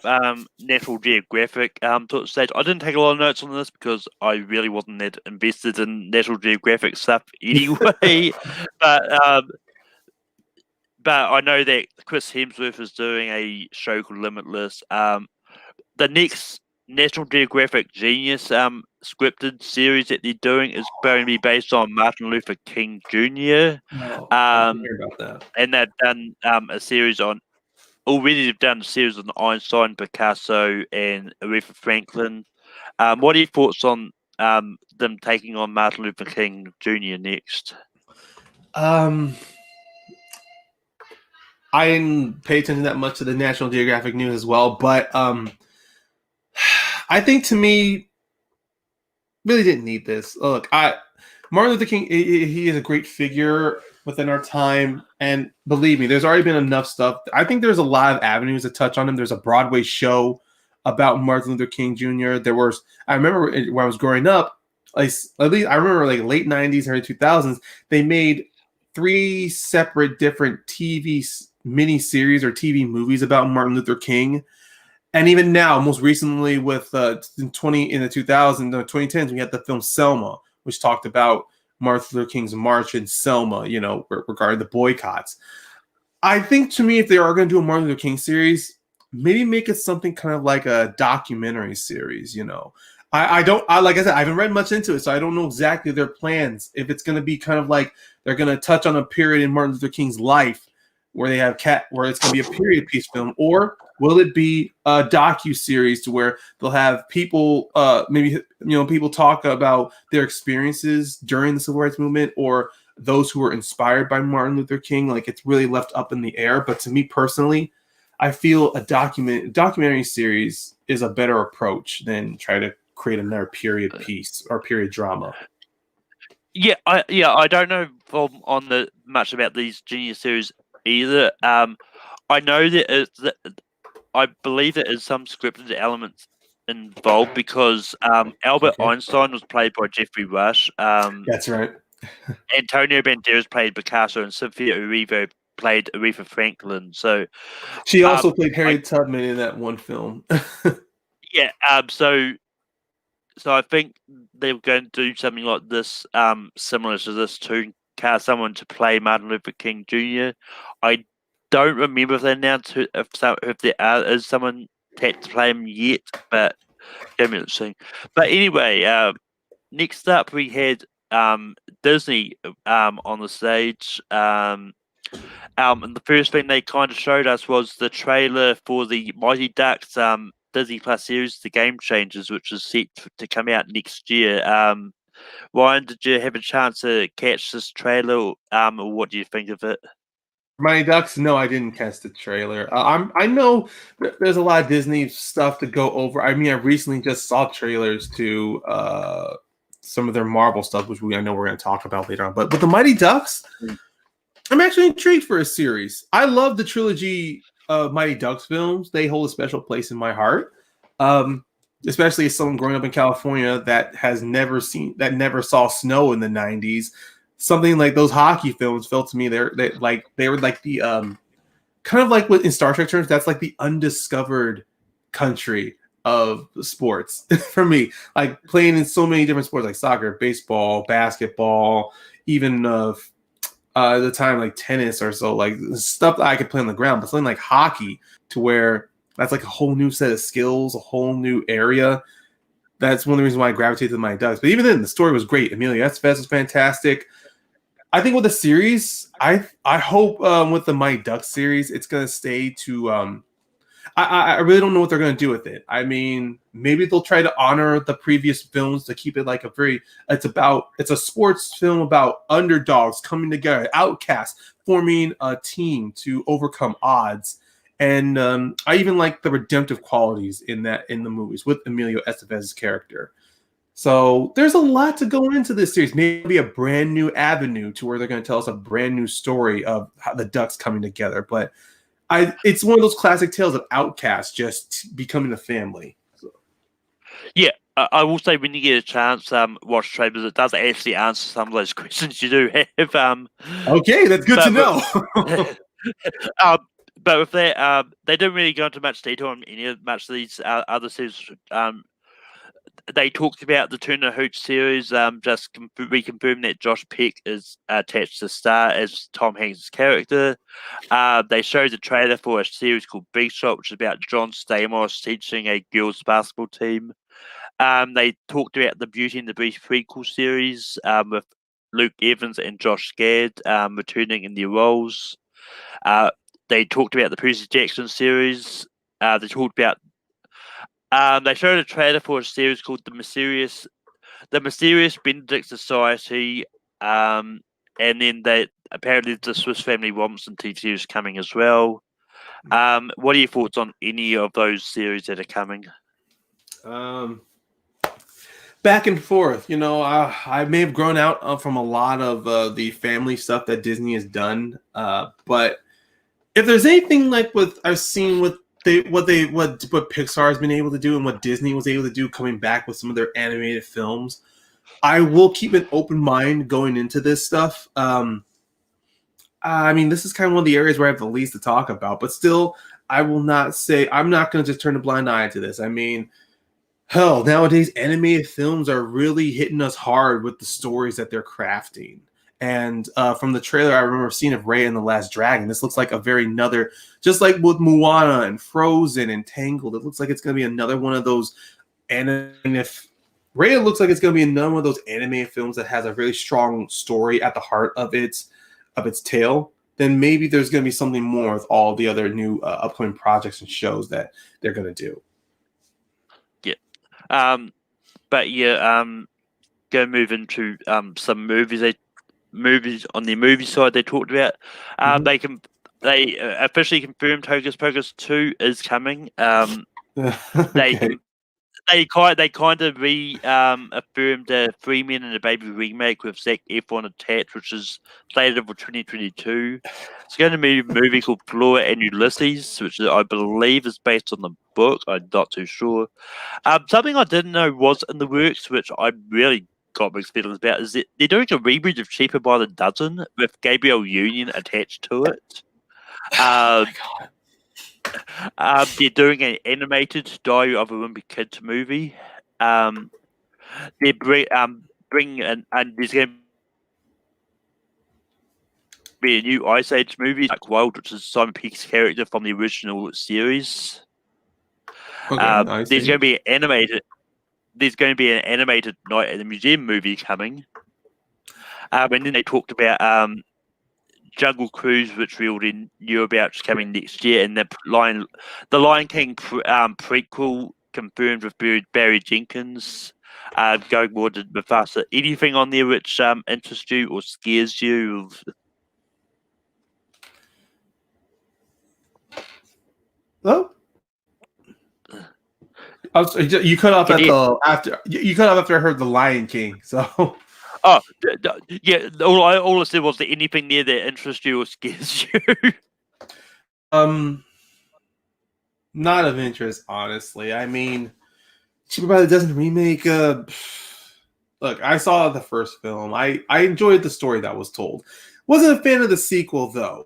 National Geographic took stage. I didn't take a lot of notes on this because I really wasn't that invested in National Geographic stuff anyway. But I know that Chris Hemsworth is doing a show called Limitless. The next National Geographic Genius scripted series that they're doing is going to be based on Martin Luther King Jr. I hear about that. And they've done a series on. Already they've done a series on Einstein, Picasso, and Aretha Franklin. What are your thoughts on them taking on Martin Luther King Jr. next? I didn't pay attention that much to the National Geographic news as well, but I think to me, really didn't need this. Look, Martin Luther King, he is a great figure within our time, and believe me, there's already been enough stuff. I think there's a lot of avenues to touch on him. There's a Broadway show about Martin Luther King Jr. I remember when I was growing up, at least I remember like late '90s, early 2000s, they made 3 separate different TV mini series or TV movies about Martin Luther King. And even now, most recently with in the 2010s, we had the film Selma, which talked about Martin Luther King's march in Selma, regarding the boycotts. I think to me, if they are going to do a Martin Luther King series, maybe make it something kind of like a documentary series. Like I said, I haven't read much into it, so I don't know exactly their plans. If it's going to be kind of like they're going to touch on a period in Martin Luther King's life where where it's going to be a period piece film, or will it be a docu-series to where they'll have people, people talk about their experiences during the Civil Rights Movement, or those who were inspired by Martin Luther King? Like, it's really left up in the air. But to me personally, I feel a documentary series is a better approach than try to create another period piece or period drama. Yeah, I don't know on the much about these Genius series either. I know that I believe there is some scripted elements involved because Albert Einstein was played by Jeffrey Rush. That's right. Antonio Banderas played Picasso, and Cynthia Erivo played Aretha Franklin. So she also played Harriet Tubman in that one film. Yeah. So I think they're going to do something like this, similar to this, to cast someone to play Martin Luther King Jr. I don't remember if they announced if there is someone to play him yet, but let's see. But anyway, next up we had Disney on the stage. And the first thing they kind of showed us was the trailer for the Mighty Ducks Disney Plus series, The Game Changers, which is set to come out next year. Ryan, did you have a chance to catch this trailer? Or what do you think of it? Mighty Ducks? No, I didn't catch the trailer. I know there's a lot of Disney stuff to go over. I mean, I recently just saw trailers to some of their Marvel stuff, which I know we're going to talk about later on. But the Mighty Ducks, I'm actually intrigued for a series. I love the trilogy of Mighty Ducks films. They hold a special place in my heart, especially as someone growing up in California that never saw snow in the 90s. Something like those hockey films felt to me they were like the kind of like what in Star Trek terms, that's like the undiscovered country of sports for me. Like playing in so many different sports like soccer, baseball, basketball, even the time like tennis or so, like stuff that I could play on the ground, but something like hockey to where that's like a whole new set of skills, a whole new area. That's one of the reasons why I gravitated to Mighty Ducks. But even then, the story was great. Emilio Estevez was fantastic. I think with the series, I hope with the Mighty Ducks series, it's going to stay to I really don't know what they're going to do with it. I mean, maybe they'll try to honor the previous films to keep it like it's a sports film about underdogs coming together, outcasts forming a team to overcome odds. And I even like the redemptive qualities in the movies with Emilio Estevez's character. So there's a lot to go into this series. Maybe a brand new avenue to where they're going to tell us a brand new story of how the Ducks coming together. But it's one of those classic tales of outcasts just becoming a family. So. Yeah, I will say when you get a chance, watch trailers. It does actually answer some of those questions you do have. Okay, that's good to know. But with that, they didn't really go into much detail on much of these other series. They talked about the Turner Hooch series, just reconfirmed that Josh Peck is attached to Star as Tom Hanks' character. They showed the trailer for a series called Big Shot, which is about John Stamos teaching a girls' basketball team. They talked about the Beauty and the Beast prequel series with Luke Evans and Josh Gad returning in their roles. They talked about the Percy Jackson series. They talked about They showed a trailer for a series called The Mysterious Benedict Society, and then apparently the Swiss Family Robinson TV series coming as well. What are your thoughts on any of those series that are coming? Back and forth. I may have grown out from a lot of the family stuff that Disney has done, but if there's anything like what I've seen with what Pixar has been able to do and what Disney was able to do coming back with some of their animated films, I will keep an open mind going into this stuff. I mean, this is kind of one of the areas where I have the least to talk about, but still, I will not say I'm not going to just turn a blind eye to this. I mean, hell, nowadays animated films are really hitting us hard with the stories that they're crafting. And from the trailer, I remember seeing of Raya and the Last Dragon. This looks like a very another, just like with Moana and Frozen and Tangled. It looks like it's going to be another one of those. And if Raya looks like it's going to be another one of those animated films that has a really strong story at the heart of its tale, then maybe there's going to be something more with all the other new upcoming projects and shows that they're going to do. Yeah, but yeah, go move into some movies. Movies on the movie side they talked about. They officially confirmed Hocus Pocus 2 is coming. Okay. They kind of affirmed a Three Men and a Baby remake with Zac Efron attached, which is slated for 2022. It's going to be a movie called Flora and Ulysses, which I believe is based on the book. I'm not too sure. Something I didn't know was in the works, which I really got mixed feelings about, is that they're doing a reboot of Cheaper by the Dozen with Gabrielle Union attached to it. Oh my God. They're doing an animated Diary of a Wimpy Kid movie. They bring and there's going to be a new Ice Age movie, like Wild, which is Simon Pegg's character from the original series. Okay, there's going to be an animated Night at the Museum movie coming. And then they talked about Jungle Cruise, which we already knew about, coming next year, and the Lion King prequel confirmed with Barry Jenkins. Going more to Mufasa. Anything on there which interests you or scares you? Hello? You cut off after I heard the Lion King. So, yeah. All I said was there anything there that interests you or scares you? Not of interest, honestly. I mean, Cheaper by the Dozen remake. Look, I saw the first film. I enjoyed the story that was told. Wasn't a fan of the sequel though.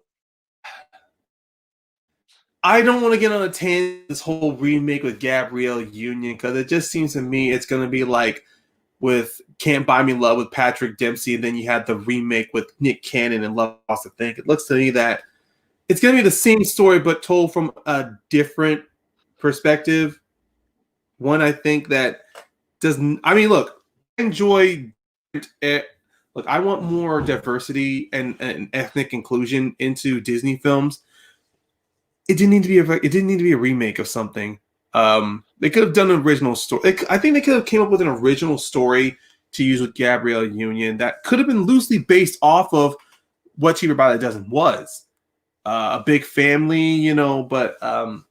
I don't want to get on a tangent this whole remake with Gabrielle Union because it just seems to me it's going to be like with Can't Buy Me Love with Patrick Dempsey, and then you had the remake with Nick Cannon and Love Lost to Think. It looks to me that it's going to be the same story but told from a different perspective. One I think that doesn't. I mean, look, I enjoy it. Look, I want more diversity and ethnic inclusion into Disney films. It didn't need to be a remake of something. They could have done an original story. I think they could have came up with an original story to use with Gabrielle Union that could have been loosely based off of what Cheaper by the Dozen was. A big family, but God,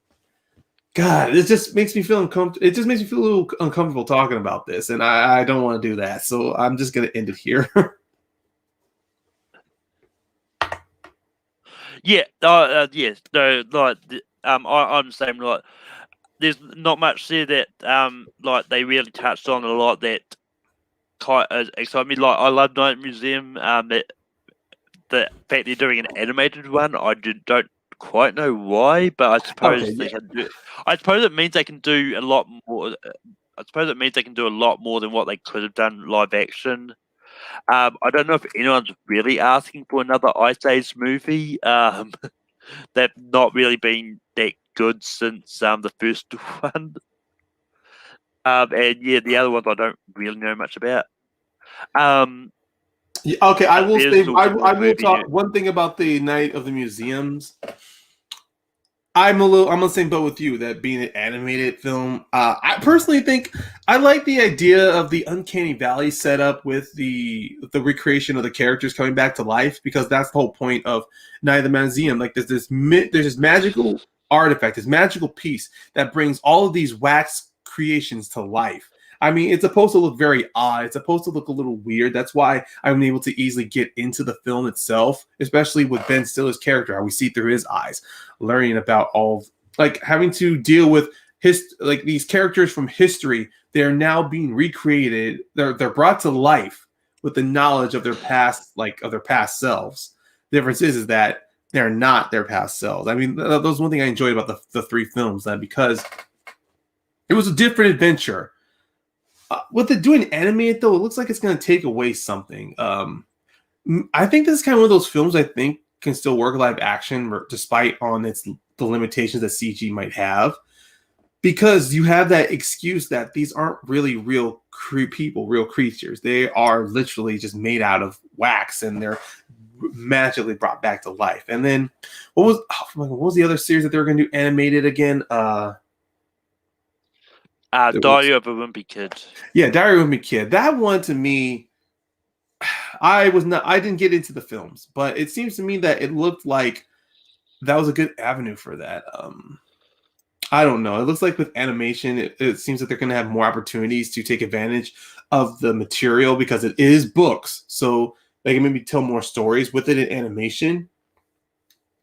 it just makes me feel uncomfortable. It just makes me feel a little uncomfortable talking about this, and I don't want to do that. So I'm just going to end it here. Yeah, yes, no, like, I'm the same. Like, there's not much there that, like, they really touched on a lot that quite excited me. Like, I love Night Museum. That the fact they're doing an animated one, I don't quite know why, but I suppose they can do. I suppose it means they can do a lot more. I suppose it means they can do a lot more than what they could have done live action. I don't know if anyone's really asking for another Ice Age movie. They've not really been that good since the first one. And yeah, the other ones I don't really know much about. Okay, I will say I will talk one thing about the Night of the Museums. I'm on the same boat with you. That being an animated film, I personally think I like the idea of the Uncanny Valley setup with the recreation of the characters coming back to life, because that's the whole point of Night of the Museum. Like there's this magical artifact, this magical piece that brings all of these wax creations to life. I mean, it's supposed to look very odd. It's supposed to look a little weird. That's why I'm able to easily get into the film itself, especially with Ben Stiller's character, how we see through his eyes, learning about all, like, having to deal with like these characters from history. They're now being recreated. They're brought to life with the knowledge of their past, like of their past selves. The difference is that they're not their past selves. I mean, that was one thing I enjoyed about the three films, that because it was a different adventure. With it doing animated though, it looks like it's going to take away something. I think this is kind of one of those films I think can still work live action, despite on the limitations that CG might have, because you have that excuse that these aren't really real people, real creatures. They are literally just made out of wax, and they're magically brought back to life. And then what was the other series that they were going to do animated again? Diary of a Wimpy Kid. Yeah, Diary of a Wimpy Kid. That one, to me, I didn't get into the films, but it seems to me that it looked like that was a good avenue for that. I don't know. It looks like with animation, it seems that they're going to have more opportunities to take advantage of the material, because it is books, so they can maybe tell more stories with it in animation.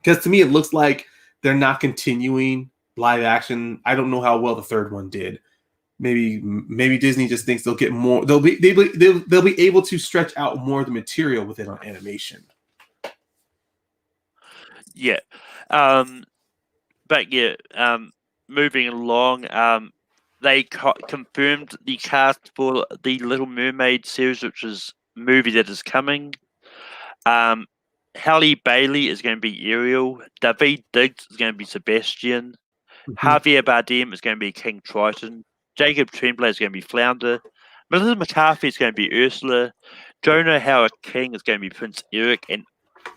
Because to me, it looks like they're not continuing live action. I don't know how well the third one did. Maybe Disney just thinks they'll get more. They'll be able to stretch out more of the material with it on animation. Yeah, but yeah, moving along, they confirmed the cast for the Little Mermaid series, which is a movie that is coming. Halle Bailey is going to be Ariel. Daveed Diggs is going to be Sebastian. Mm-hmm. Javier Bardem is going to be King Triton. Jacob Tremblay is going to be Flounder. Melissa McCarthy is going to be Ursula. Jonah Howard King is going to be Prince Eric. And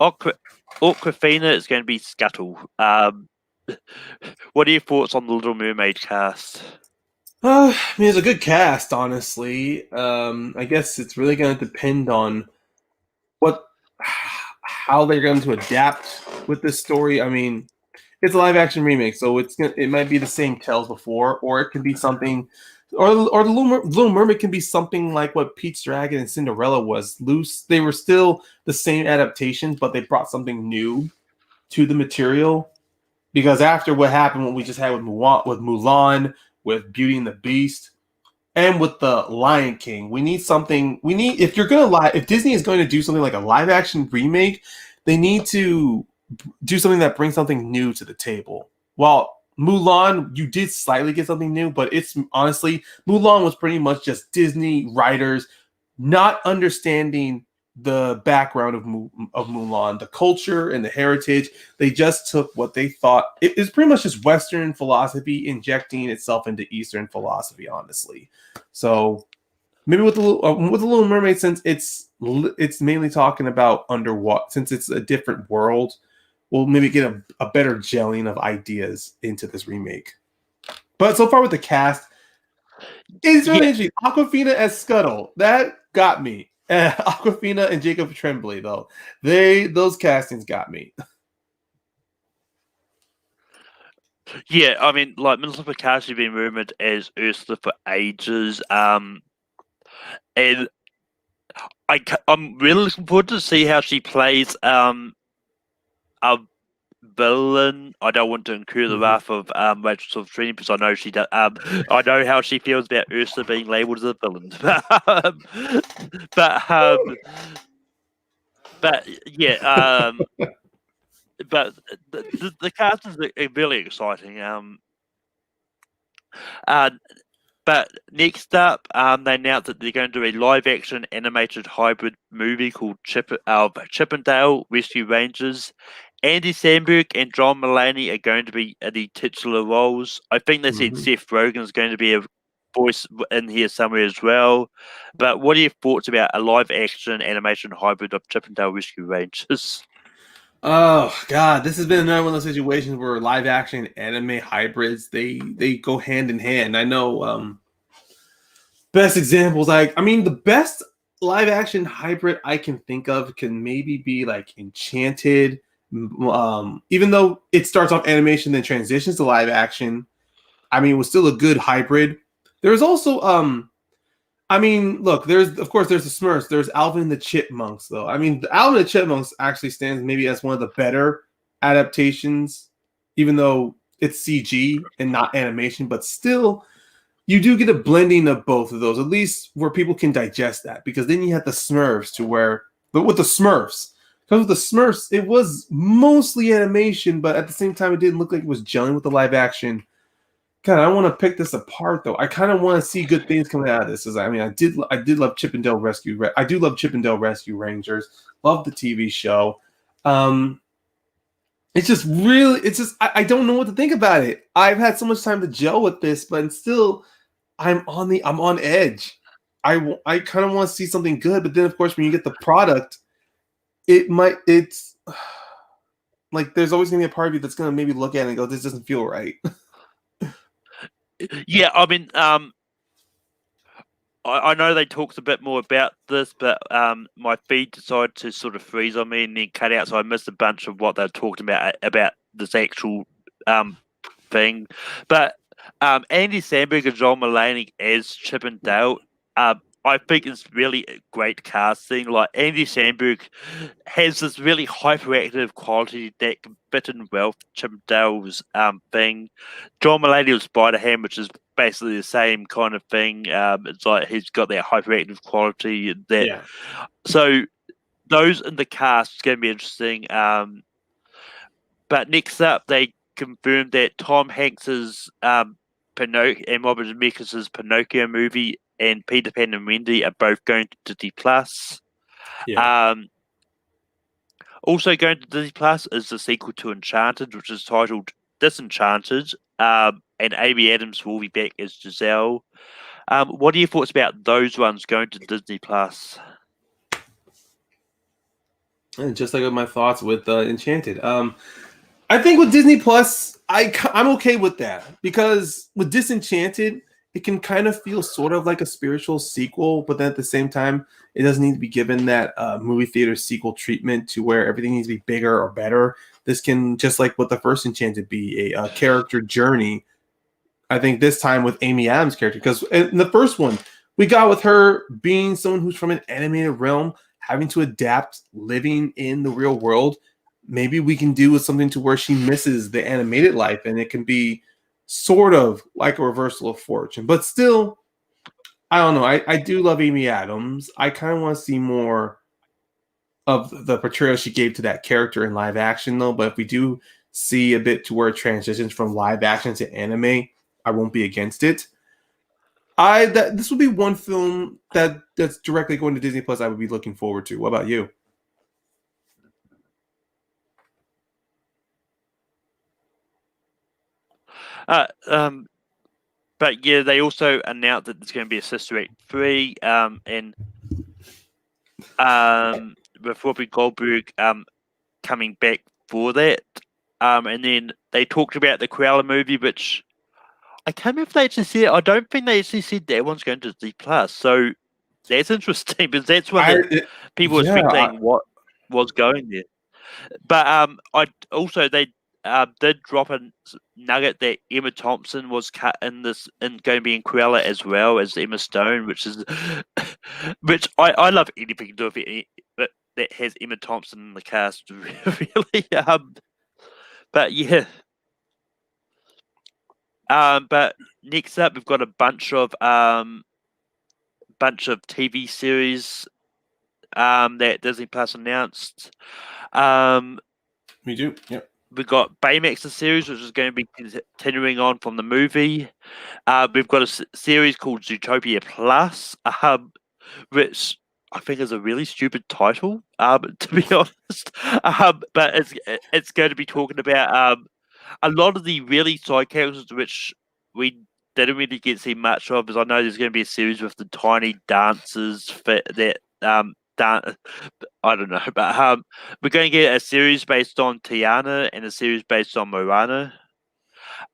Awkwafina is going to be Scuttle. What are your thoughts on the Little Mermaid cast? I mean, it's a good cast, honestly. I guess it's really going to depend on how they're going to adapt with this story. I mean, it's a live action remake, so it might be the same tale as before, or it can be something, or the Little Mermaid can be something like what Pete's Dragon and Cinderella was. Loose, they were still the same adaptations, but they brought something new to the material. Because after what happened, what we just had with Mulan, with Beauty and the Beast, and with the Lion King, we need something. If Disney is going to do something like a live action remake, they need to do something that brings something new to the table. While Mulan, you did slightly get something new, but it's honestly, Mulan was pretty much just Disney writers not understanding the background of Mulan, the culture and the heritage. They just took what they thought it is pretty much just Western philosophy injecting itself into Eastern philosophy, honestly. So maybe with the Little Mermaid, since it's mainly talking about underwater, since it's a different world, we'll maybe get a better gelling of ideas into this remake. But so far with the cast, it's really interesting. Awkwafina as Scuttle, that got me. Awkwafina and Jacob Tremblay, though, those castings got me. Yeah, I mean, like, Melissa McCarthy has been rumored as Ursula for ages, and I'm really looking forward to see how she plays a villain. I don't want to incur the wrath of Rachel Sylvester, because I know she does. I know how she feels about Ursula being labelled as a villain. But yeah, but the cast is really exciting. But next up, they announced that they're going to do a live-action animated hybrid movie called Chip and Dale Rescue Rangers. Andy Samberg and John Mulaney are going to be the titular roles. I think they said Seth Rogen is going to be a voice in here somewhere as well. But what are your thoughts about a live-action animation hybrid of Chip and Dale Rescue Rangers? Oh God, this has been another one of those situations where live action and anime hybrids they go hand in hand. I know best examples like I mean the best live action hybrid I can think of can maybe be like Enchanted. Even though it starts off animation then transitions to live action, I mean it was still a good hybrid. There's also I mean, look, there's of course there's the Smurfs, there's Alvin and the Chipmunks, though. I mean, the Alvin and the Chipmunks actually stands maybe as one of the better adaptations, even though it's CG and not animation, but still you do get a blending of both of those, at least where people can digest that. Because then you have the Smurfs to where but with the Smurfs. Because with the Smurfs, it was mostly animation, but at the same time it didn't look like it was gelling with the live action. God, I want to pick this apart though. I kind of want to see good things coming out of this. As I mean, I did love Chippendale Rescue. I do love Chippendale Rescue Rangers. Love the TV show. Um, it's just really, it's just I don't know what to think about it. I've had so much time to gel with this, but still, I'm on edge. I kind of want to see something good, but then of course when you get the product, it's like there's always gonna be a part of you that's gonna maybe look at it and go, this doesn't feel right. Yeah, I mean, I know they talked a bit more about this, but my feed decided to sort of freeze on me and then cut out, so I missed a bunch of what they're talking about this actual thing. But Andy Samberg and John Mulaney as Chip and Dale, I think it's really a great casting. Like Andy Samberg has this really hyperactive quality that can fit in well with Chip and Dale's thing. John Mulaney was Spider-Ham, which is basically the same kind of thing. It's like he's got that hyperactive quality. So those in the cast is going to be interesting. But next up, they confirmed that Tom Hanks's Pinocchio and Robert Zemeckis' Pinocchio movie and Peter Pan and Wendy are both going to Disney Plus. Yeah. Also going to Disney Plus is the sequel to Enchanted, which is titled Disenchanted. And Amy Adams will be back as Giselle. What are your thoughts about those ones going to Disney Plus? And just like my thoughts with Enchanted, I think with Disney Plus, I'm okay with that because with Disenchanted, it can kind of feel sort of like a spiritual sequel, but then at the same time, it doesn't need to be given that movie theater sequel treatment to where everything needs to be bigger or better. This can, just like what the first Enchanted, be a character journey. I think this time with Amy Adams' character, because in the first one, we got with her being someone who's from an animated realm, having to adapt, living in the real world. Maybe we can do with something to where she misses the animated life, and it can be sort of like a reversal of fortune. But still, I don't know. I do love Amy Adams. I kind of want to see more of the portrayal she gave to that character in live action, though. But if we do see a bit to where it transitions from live action to anime, I won't be against it. This would be one film that's directly going to Disney Plus. I would be looking forward to. What about you? But yeah, they also announced that there's going to be a Sister Act 3, and with Whoopi Goldberg coming back for that. And then they talked about the Cruella movie, which I can't remember if they actually said. I don't think they actually said that one's going to Disney Plus. So that's interesting because that's one that people were speculating what was going there. But I also they did drop a nugget that Emma Thompson was cut in this and going to be in Cruella as well as Emma Stone, which is which I love anything to do with it that has Emma Thompson in the cast, really. But yeah. But next up, we've got a bunch of TV series that Disney Plus announced. We do. Yep. We've got Baymax series, which is going to be continuing on from the movie. We've got a series called Zootopia Plus, which I think is a really stupid title, to be honest. But it's going to be talking about a lot of the really side characters, which we didn't really get to see much of. Because I know there's going to be a series with the tiny dancers that done. I don't know, but we're going to get a series based on Tiana and a series based on Moana.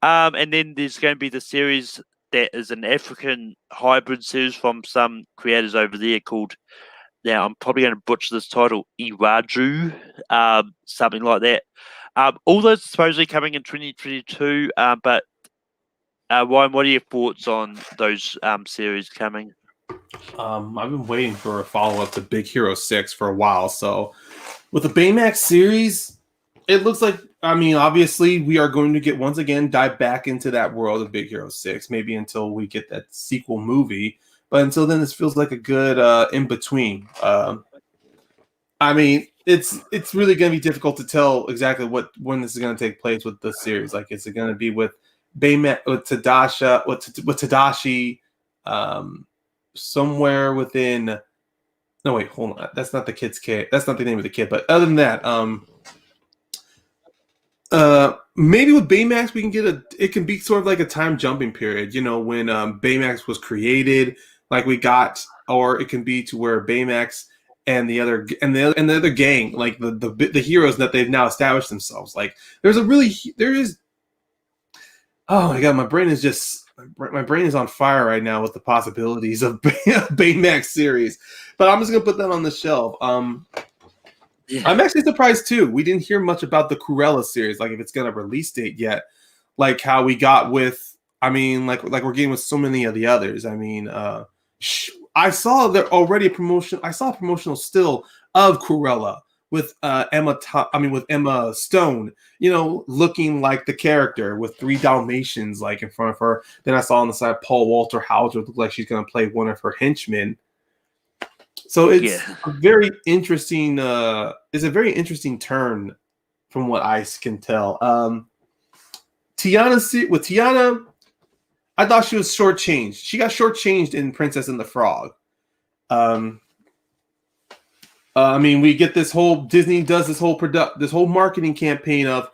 And then there's going to be the series that is an African hybrid series from some creators over there called. Now I'm probably going to butcher this title, Iwaju, something like that. All those supposedly coming in 2022. But Ryan, what are your thoughts on those series coming? I've been waiting for a follow up to Big Hero 6 for a while. So with the Baymax series, it looks like, I mean, obviously we are going to get once again dive back into that world of Big Hero 6, maybe until we get that sequel movie. But until then, this feels like a good in between. I mean, it's really going to be difficult to tell exactly when this is going to take place with the series. Like, is it going to be with Baymax, with Tadashi, somewhere within? No, wait, hold on. That's not the kid's kid. That's not the name of the kid. But other than that, maybe with Baymax we can get it can be sort of like a time jumping period, you know, when Baymax was created, like we got, or it can be to where Baymax and the other gang, like the heroes that they've now established themselves. Like there is, oh my god, my brain is on fire right now with the possibilities of Baymax series. But I'm just gonna put that on the shelf. Yeah. I'm actually surprised too. We didn't hear much about the Cruella series, like if it's gonna release date yet, like how we got with. I mean, like we're getting with so many of the others. I mean, I saw there already a promotion. I saw a promotional still of Cruella with with Emma Stone. You know, looking like the character with 3 Dalmatians like in front of her. Then I saw on the side Paul Walter Hauser look like she's gonna play one of her henchmen. So it's a very interesting. It's a very interesting turn, from what I can tell. Tiana, I thought she was shortchanged. She got shortchanged in Princess and the Frog. I mean, we get this whole Disney does this whole marketing campaign of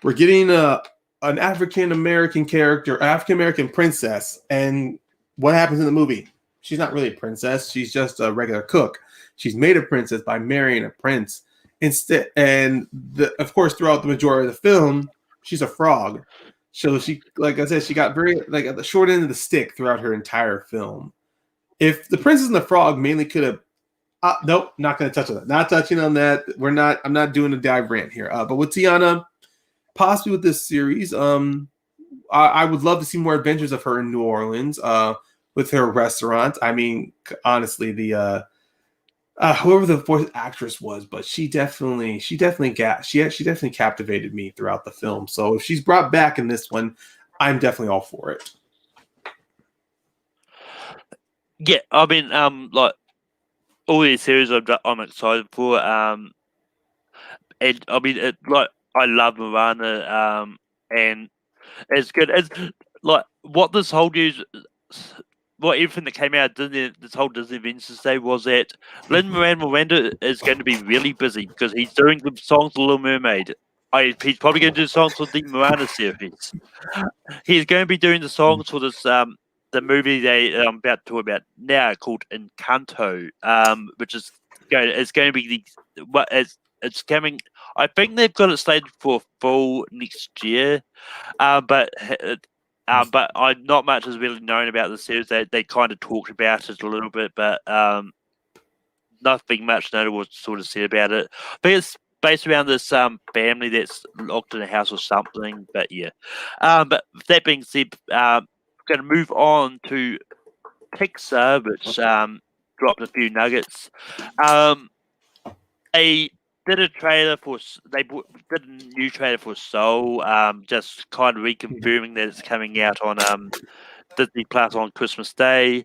we're getting an African American character, African American princess, and what happens in the movie? She's not really a princess. She's just a regular cook. She's made a princess by marrying a prince instead. And of course, throughout the majority of the film, she's a frog. So she, like I said, she got very like at the short end of the stick throughout her entire film. If the Princess and the Frog mainly could have, nope, not going to touch on that. Not touching on that. I'm not doing a dive rant here. But with Tiana, possibly with this series, I would love to see more adventures of her in New Orleans. With her restaurant. I mean, honestly, the whoever the voice actress was, but she definitely captivated me throughout the film. So if she's brought back in this one, I'm definitely all for it. Yeah, I mean, like all these series I'm excited for. And I mean, I love Moana. And it's good. It's like what this whole news. What everything that came out of Disney, this whole Disney Adventures Day was that Lin-Manuel Miranda is going to be really busy because he's doing the songs for Little Mermaid. He's probably going to do songs for the Moana series. He's going to be doing the songs for this the movie I'm about to talk about now called Encanto, which is going to be it's coming. I think they've got it slated for fall next year, but not much is really known about the series. They kind of talked about it a little bit, but nothing much notable to sort of say about it. I think it's based around this family that's locked in a house or something. But yeah, but that being said, we're going to move on to Pixar, which dropped a few nuggets. They did a new trailer for Soul, just kind of reconfirming that it's coming out on Disney Plus on Christmas Day.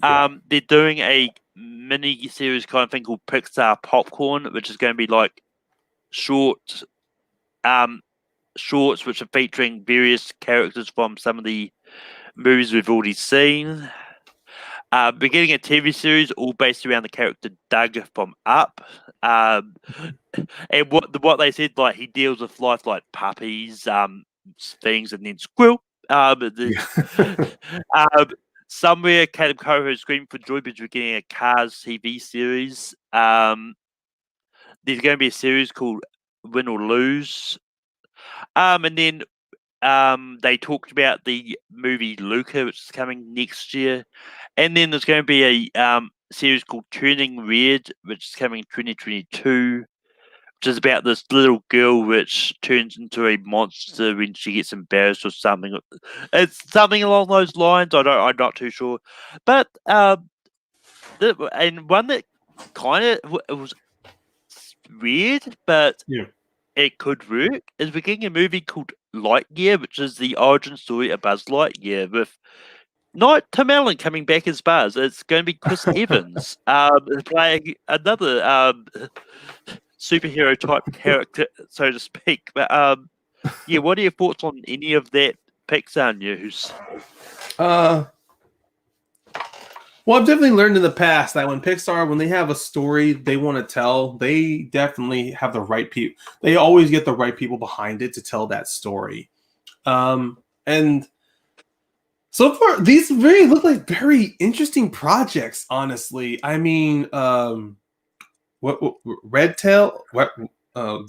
They're doing a mini series kind of thing called Pixar Popcorn, which is going to be like shorts which are featuring various characters from some of the movies we've already seen. We're getting a TV series all based around the character Doug from Up. And what they said, like he deals with life like puppies, things, and then squirrel. So somewhere Caleb Coho is screaming for joy because we're getting a Cars TV series. There's going to be a series called Win or Lose. And then they talked about the movie Luca, which is coming next year. And then there's going to be a series called Turning Red, which is coming in 2022, which is about this little girl which turns into a monster when she gets embarrassed or something. It's something along those lines. I'm not too sure. But and one that kind of it was weird, but it could work, is we're getting a movie called Lightyear, which is the origin story of Buzz Lightyear, with not Tim Allen coming back as Buzz. It's going to be Chris Evans playing another superhero type character, so to speak. But yeah, what are your thoughts on any of that Pixar news? Well, I've definitely learned in the past that when Pixar, when they have a story they want to tell, they definitely have the right people. They always get the right people behind it to tell that story. And so far, these really look like very interesting projects, honestly. I mean, what Red Tail? What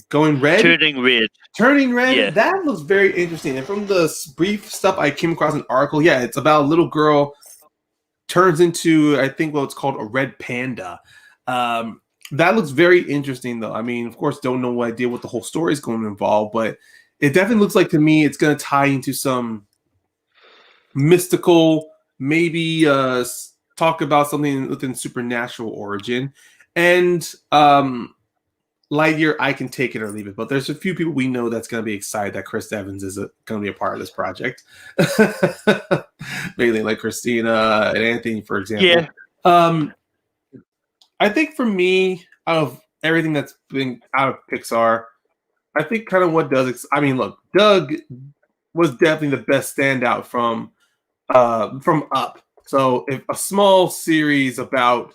going red? Turning Red. Turning Red. Yeah. That looks very interesting. And from the brief stuff I came across in an article, yeah, it's about a little girl turns into, I think, what's called a red panda. That looks very interesting, though. I mean, of course, don't know what idea what the whole story is going to involve, but it definitely looks like to me it's going to tie into some mystical, maybe talk about something within supernatural origin. And Lightyear, I can take it or leave it, but there's a few people we know that's going to be excited that Chris Evans is going to be a part of this project. Mainly like Christina and Anthony, for example. Yeah. I think for me, out of everything that's been out of Pixar, I think kind of what does. I mean, look, Doug was definitely the best standout from Up. So if a small series about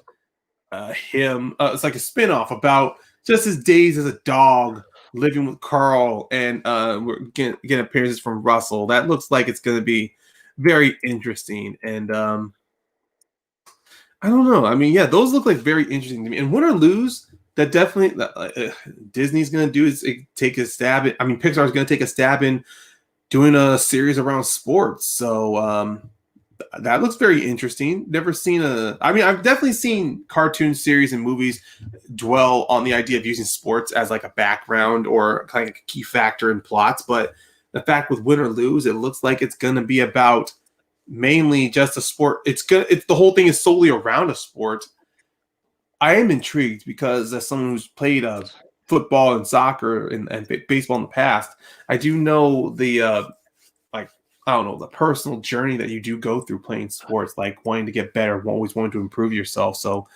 him, it's like a spinoff about just his days as a dog living with Carl, and we're getting appearances from Russell. That looks like it's going to be very interesting. And I don't know. I mean, yeah, those look like very interesting to me. And Win or Lose, that definitely Disney's going to do is take a stab at. I mean, Pixar's going to take a stab in doing a series around sports. So that looks very interesting. Never seen I mean, I've definitely seen cartoon series and movies dwell on the idea of using sports as like a background or kind of a key factor in plots. But the fact with Win or Lose, it looks like it's going to be about mainly just a sport. It's the whole thing is solely around a sport. I am intrigued because as someone who's played football and soccer and baseball in the past, I do know the I don't know, the personal journey that you do go through playing sports, like wanting to get better, always wanting to improve yourself. So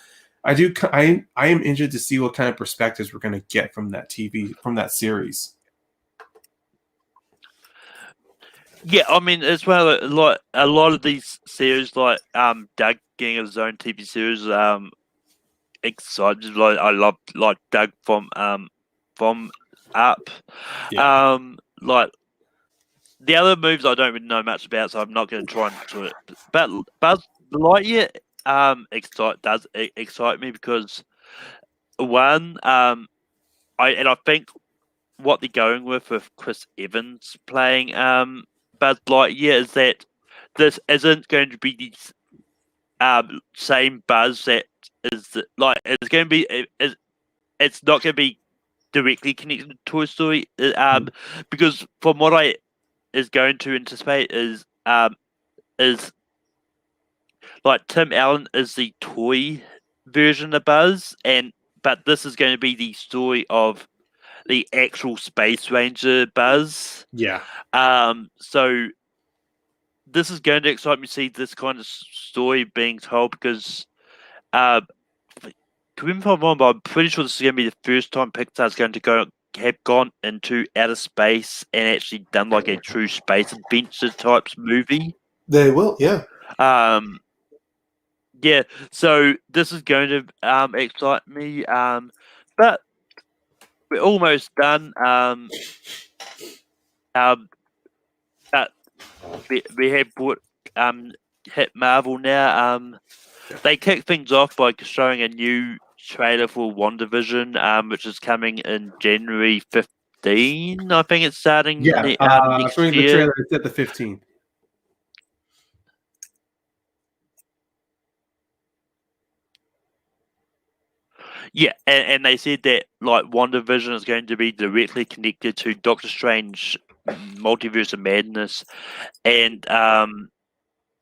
I am interested to see what kind of perspectives we're going to get from that series. Yeah, I mean, as well, like a lot of these series, like Doug getting his own TV series, excited. Like I love like Doug from Up. Yeah. Like the other moves I don't really know much about, so I'm not going to try and do it. But Buzz Lightyear does excite me because one, I think what they're going with Chris Evans playing Buzz Lightyear is that this isn't going to be the same Buzz that is like it's going to be it's not going to be directly connected to Toy Story because from what I is going to anticipate is like Tim Allen is the toy version of Buzz, but this is going to be the story of the actual Space Ranger Buzz. Yeah. So this is going to excite me to see this kind of story being told because correct me if I'm wrong, but I'm pretty sure this is going to be the first time Pixar's going to have gone into outer space and actually done like a true space adventure type movie. They will, yeah. Yeah, so this is going to excite me. But we're almost done. We have brought hit Marvel now. They kicked things off by showing a new trailer for WandaVision, which is coming in January 15. I think it's starting next showing the year. trailer. It's at the 15th. Yeah, and they said that like WandaVision is going to be directly connected to Doctor Strange Multiverse of Madness and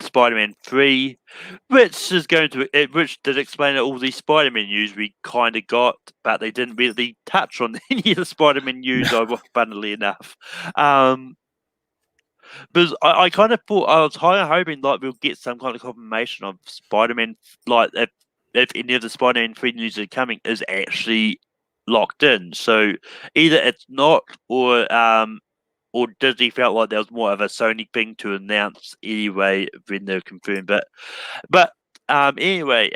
Spider-Man 3, which did explain all the Spider-Man news we kind of got, but they didn't really touch on any of the Spider-Man news, funnily enough. Because I kind of thought, I was kind of hoping like we'll get some kind of confirmation of Spider-Man, like if any of the Spider-Man 3 news that are coming is actually locked in. So either it's not, or Disney felt like there was more of a Sony thing to announce anyway when they're confirmed. But anyway,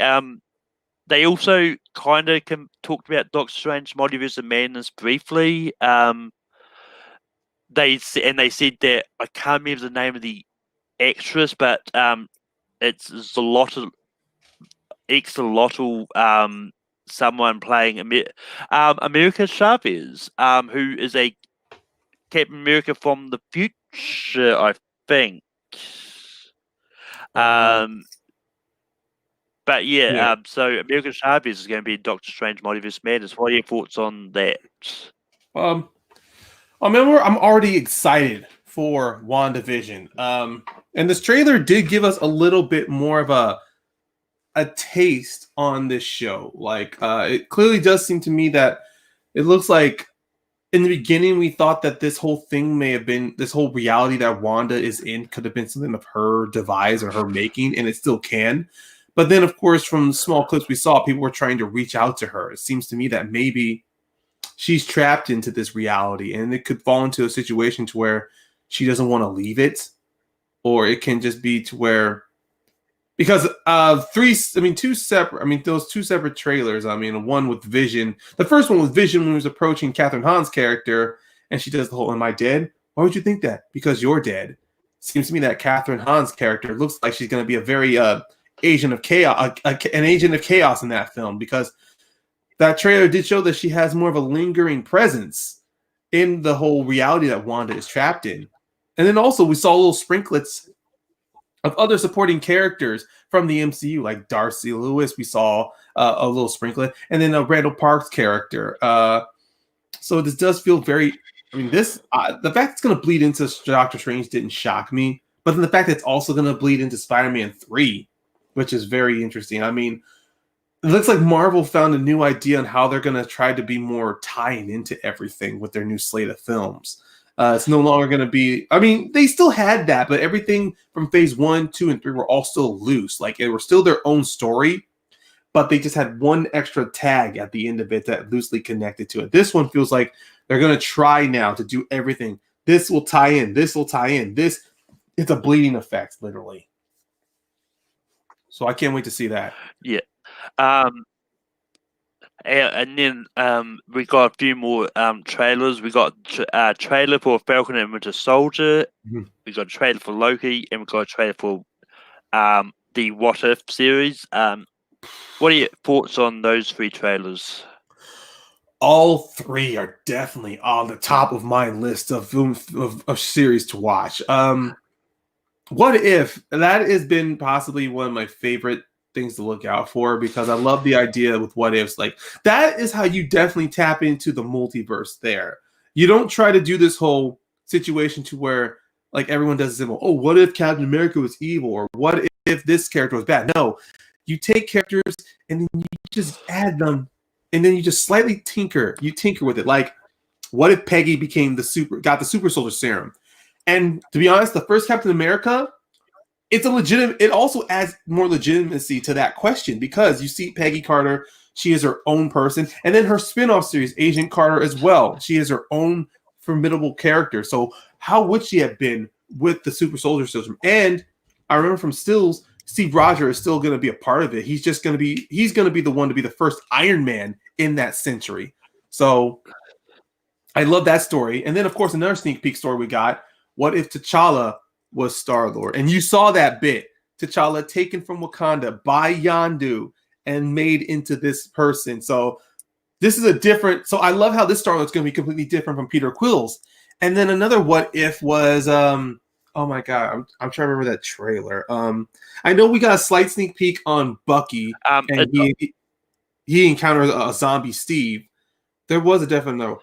they also kind of talked about Doctor Strange Multiverse of Madness briefly. They said that I can't remember the name of the actress, but it's Xolotl, someone playing America Chavez, who is a Captain America from the future, I think. But yeah, so America Chavez is going to be in Doctor Strange Multiverse Madness. What are your thoughts on that? I'm already excited for WandaVision. And this trailer did give us a little bit more of a taste on this show. Like, it clearly does seem to me that it looks like in the beginning we thought that this whole thing may have been, this whole reality that Wanda is in could have been something of her devise or her making, and it still can. But then, of course, from the small clips we saw, people were trying to reach out to her. It seems to me that maybe she's trapped into this reality, and it could fall into a situation to where she doesn't want to leave it, or it can just be to where, because those two separate trailers. One with Vision. The first one was Vision when he was approaching Catherine Hahn's character, and she does the whole "Am I dead? Why would you think that? Because you're dead." Seems to me that Catherine Hahn's character looks like she's going to be a very agent of chaos, an agent of chaos in that film, because that trailer did show that she has more of a lingering presence in the whole reality that Wanda is trapped in. And then also we saw little sprinklets of other supporting characters from the MCU, like Darcy Lewis. We saw a little sprinklet, and then a Randall Park's character. So this does feel very. The fact it's going to bleed into Doctor Strange didn't shock me, but then the fact that it's also going to bleed into Spider-Man 3, which is very interesting. It looks like Marvel found a new idea on how they're going to try to be more tying into everything with their new slate of films. It's no longer going to be. They still had that, but everything from Phase 1, 2, and 3 were all still loose. Like, they were still their own story, but they just had one extra tag at the end of it that loosely connected to it. This one feels like they're going to try now to do everything. This will tie in. This will tie in. It's a bleeding effect, literally. So I can't wait to see that. Yeah. And then we got a few more trailers. We got a trailer for Falcon and Winter Soldier. Mm-hmm. We got a trailer for Loki, and we got a trailer for the What If series. What are your thoughts on those three trailers? All three are definitely on the top of my list of series to watch. What If, that has been possibly one of my favorite things to look out for, because I love the idea with what ifs. Like, that is how you definitely tap into the multiverse there. You don't try to do this whole situation to where, like, everyone does a simple, oh, what if Captain America was evil, or what if this character was bad? No, you take characters and then you just add them, and then you just slightly tinker with it. Like, what if Peggy got the super soldier serum? And to be honest, the first Captain America, it also adds more legitimacy to that question, because you see Peggy Carter, she is her own person, and then her spin-off series, Agent Carter, as well. She is her own formidable character. So how would she have been with the super soldier system? And I remember from stills, Steve Rogers is still going to be a part of it. He's going to be the one to be the first Iron Man in that century. So I love that story. And then, of course, another sneak peek story we got, what if T'Challa was Star-Lord? And you saw that bit T'Challa taken from Wakanda by Yondu and made into this person. So this is a different. So I love how this Star-Lord's going to be completely different from Peter Quill's. And then another what if was oh my god, I'm trying to remember that trailer. I know we got a slight sneak peek on Bucky, and he encounters a zombie Steve. There was a definite no.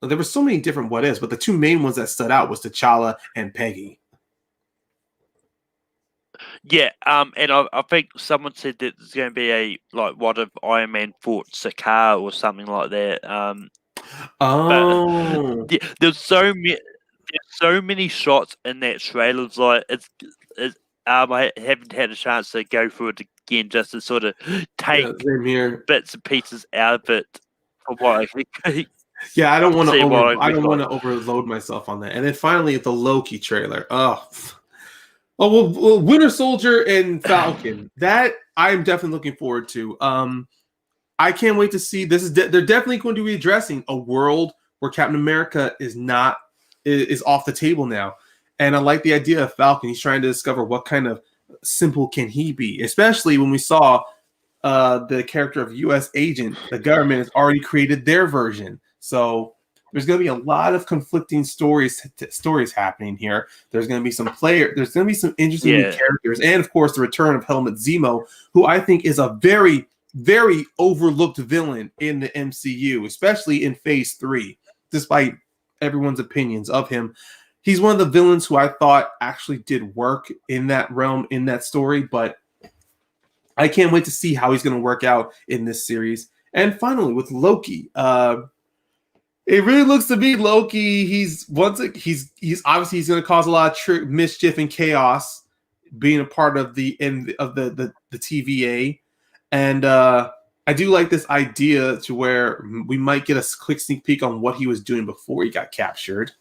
There were so many different what ifs, but the two main ones that stood out was T'Challa and Peggy. Yeah, and I think someone said that there's going to be a what if Iron Man fought Sakaar or something like that. But there's so many shots in that trailer. It's like I haven't had a chance to go through it again just to sort of take bits and pieces out of it for what I think. Yeah, I don't want to overload myself on that. And then finally, the Loki trailer. Well, Winter Soldier and Falcon. That I'm definitely looking forward to. I can't wait to see this. They're definitely going to be addressing a world where Captain America is off the table now. And I like the idea of Falcon. He's trying to discover what kind of simple can he be, especially when we saw the character of U.S. Agent. The government has already created their version. So there's going to be a lot of conflicting stories happening here. There's going to be some There's going to be some interesting new characters, and of course the return of Helmut Zemo, who I think is a very, very overlooked villain in the MCU, especially in Phase 3. Despite everyone's opinions of him, he's one of the villains who I thought actually did work in that realm, in that story. But I can't wait to see how he's going to work out in this series. And finally, with Loki. It really looks to be Loki. He's obviously going to cause a lot of mischief and chaos, being a part of the TVA, and I do like this idea to where we might get a quick sneak peek on what he was doing before he got captured.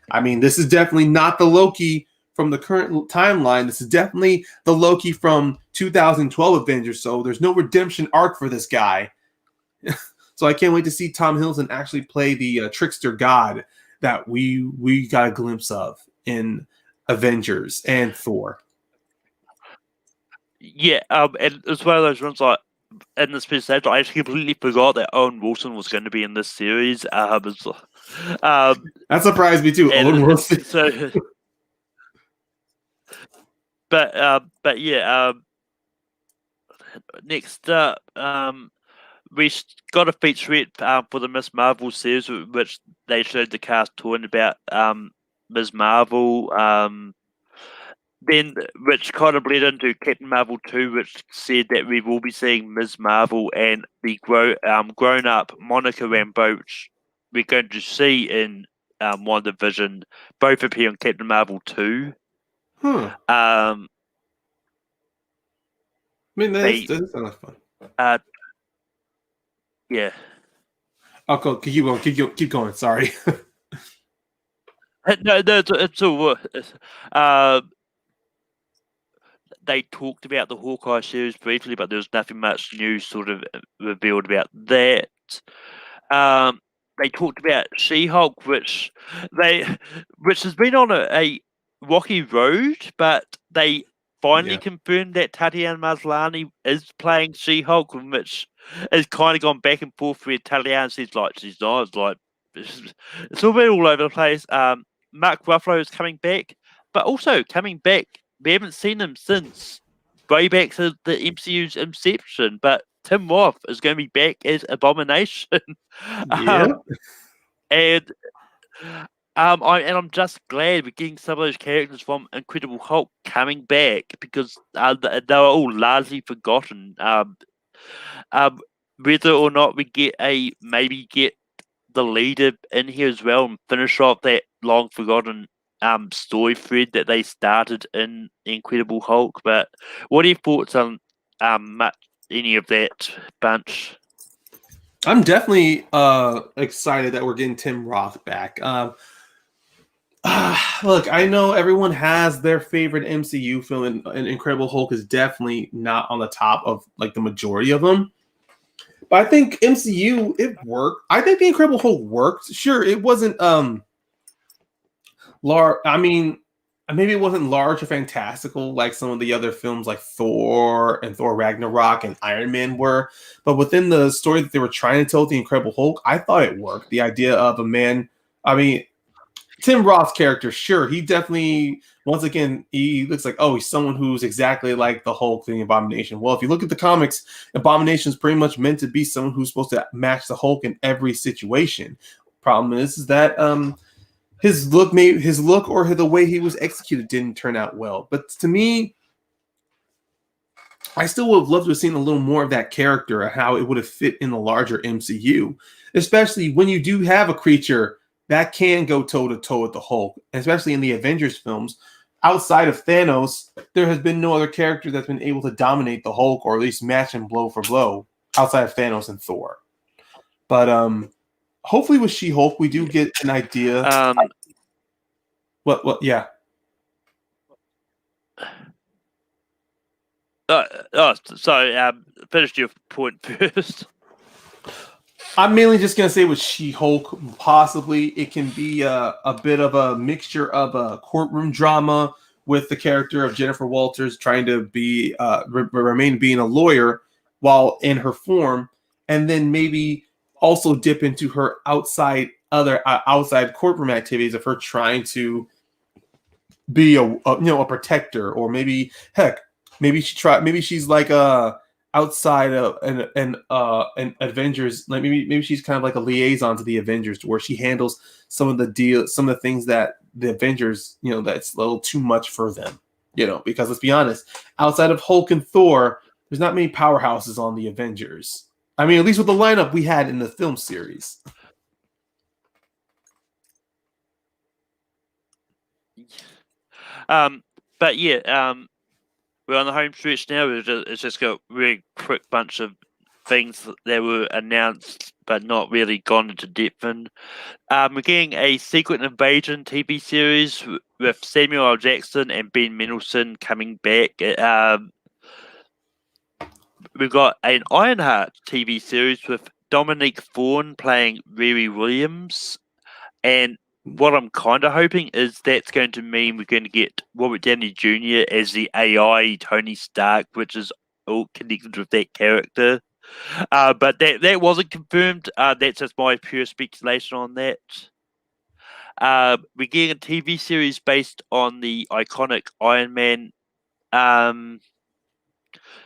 I mean, this is definitely not the Loki from the current timeline. This is definitely the Loki from 2012 Avengers. So there's no redemption arc for this guy. So I can't wait to see Tom Hiddleston actually play the trickster god that we got a glimpse of in Avengers and Thor. Yeah, and it's one of those ones like in this presentation, I actually completely forgot that Owen Wilson was going to be in this series. That surprised me too, Owen Wilson. So, but yeah, next up, we got a featurette for the Ms. Marvel series, which they showed the cast talking about Ms. Marvel. Then, which kind of led into Captain Marvel 2, which said that we will be seeing Ms. Marvel and the grown-up Monica Rambeau, which we're going to see in WandaVision, both appear in Captain Marvel 2. I mean, that sounds like fun. Yeah. I'll go. Keep going. Sorry. No, it's all. They talked about the Hawkeye series briefly, but there was nothing much new sort of revealed about that. They talked about She-Hulk, which has been on a rocky road, but they finally confirmed that Tatiana Maslany is playing She-Hulk, which has kind of gone back and forth where Tatiana says like she's not. It's like it's all been all over the place. Mark Ruffalo is coming back, but also coming back. We haven't seen him since way back to the MCU's inception, but Tim Roth is going to be back as Abomination. And I'm just glad we're getting some of those characters from Incredible Hulk coming back because they were all largely forgotten. Whether or not we get maybe get the leader in here as well and finish off that long forgotten story thread that they started in Incredible Hulk. But what are your thoughts on any of that bunch? I'm definitely excited that we're getting Tim Roth back. Look, I know everyone has their favorite MCU film, and Incredible Hulk is definitely not on the top of like the majority of them. But I think MCU, it worked. I think the Incredible Hulk worked. Sure, it wasn't I mean, maybe it wasn't large or fantastical like some of the other films like Thor and Thor Ragnarok and Iron Man were, but within the story that they were trying to tell with the Incredible Hulk, I thought it worked. The idea of a man, I mean, Tim Roth's character, sure, he definitely, once again, he looks like, oh, he's someone who's exactly like the Hulk, the Abomination. Well, if you look at the comics, Abomination is pretty much meant to be someone who's supposed to match the Hulk in every situation. Problem is that his look or the way he was executed didn't turn out well. But to me, I still would have loved to have seen a little more of that character and how it would have fit in the larger MCU, especially when you do have a creature that can go toe to toe with the Hulk, especially in the Avengers films. Outside of Thanos, there has been no other character that's been able to dominate the Hulk or at least match him blow for blow outside of Thanos and Thor. But hopefully with She-Hulk, we do get an idea. Yeah. Sorry, finish your point first. I'm mainly just going to say with She-Hulk, possibly it can be a bit of a mixture of a courtroom drama with the character of Jennifer Walters trying to be remain being a lawyer while in her form, and then maybe also dip into her outside courtroom activities of her trying to be a protector, or maybe she's like a outside of an Avengers, like maybe she's kind of like a liaison to the Avengers, to where she handles some of the things that the Avengers, that's a little too much for them, because let's be honest, outside of Hulk and Thor, there's not many powerhouses on the Avengers. I mean, at least with the lineup we had in the film series. But yeah, we're on the home stretch now. It's just got a really quick bunch of things that were announced but not really gone into depth in. We're getting a Secret Invasion TV series with Samuel L. Jackson and Ben Mendelsohn coming back. We've got an Ironheart TV series with Dominique Thorne playing Riri Williams, and what I'm kind of hoping is that's going to mean we're going to get Robert Downey Jr. as the AI Tony Stark, which is all connected with that character. But that wasn't confirmed. That's just my pure speculation on that. We're getting a TV series based on the iconic Iron Man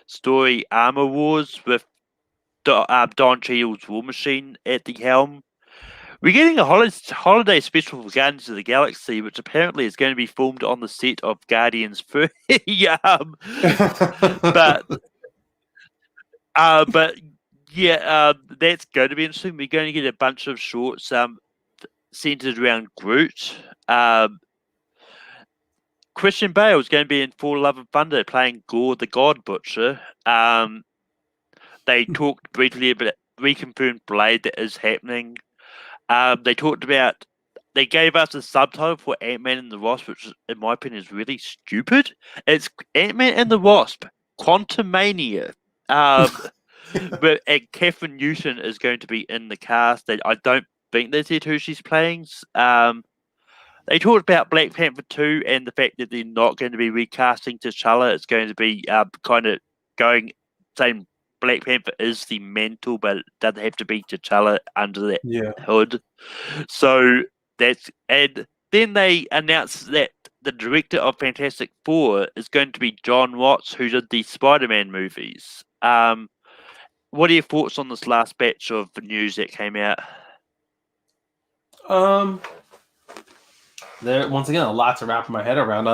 story Armor Wars with Don Cheadle's War Machine at the helm. We're getting a holiday special for Guardians of the Galaxy, which apparently is going to be filmed on the set of Guardians 3. But yeah, that's going to be interesting. We're going to get a bunch of shorts centered around Groot. Christian Bale is going to be in Thor: Love and Thunder playing Gore the God Butcher. They talked briefly about reconfirmed Blade that is happening. They gave us a subtitle for Ant-Man and the Wasp, which in my opinion is really stupid. It's Ant-Man and the Wasp, Quantumania. But Catherine Newton is going to be in the cast. I don't think they said who she's playing. They talked about Black Panther 2 and the fact that they're not going to be recasting T'Challa. It's going to be kind of saying Black Panther is the mantle, but it doesn't have to be T'Challa under that hood. So and then they announced that the director of Fantastic Four is going to be John Watts, who did the Spider-Man movies. What are your thoughts on this last batch of news that came out? There, once again, a lot to wrap my head around.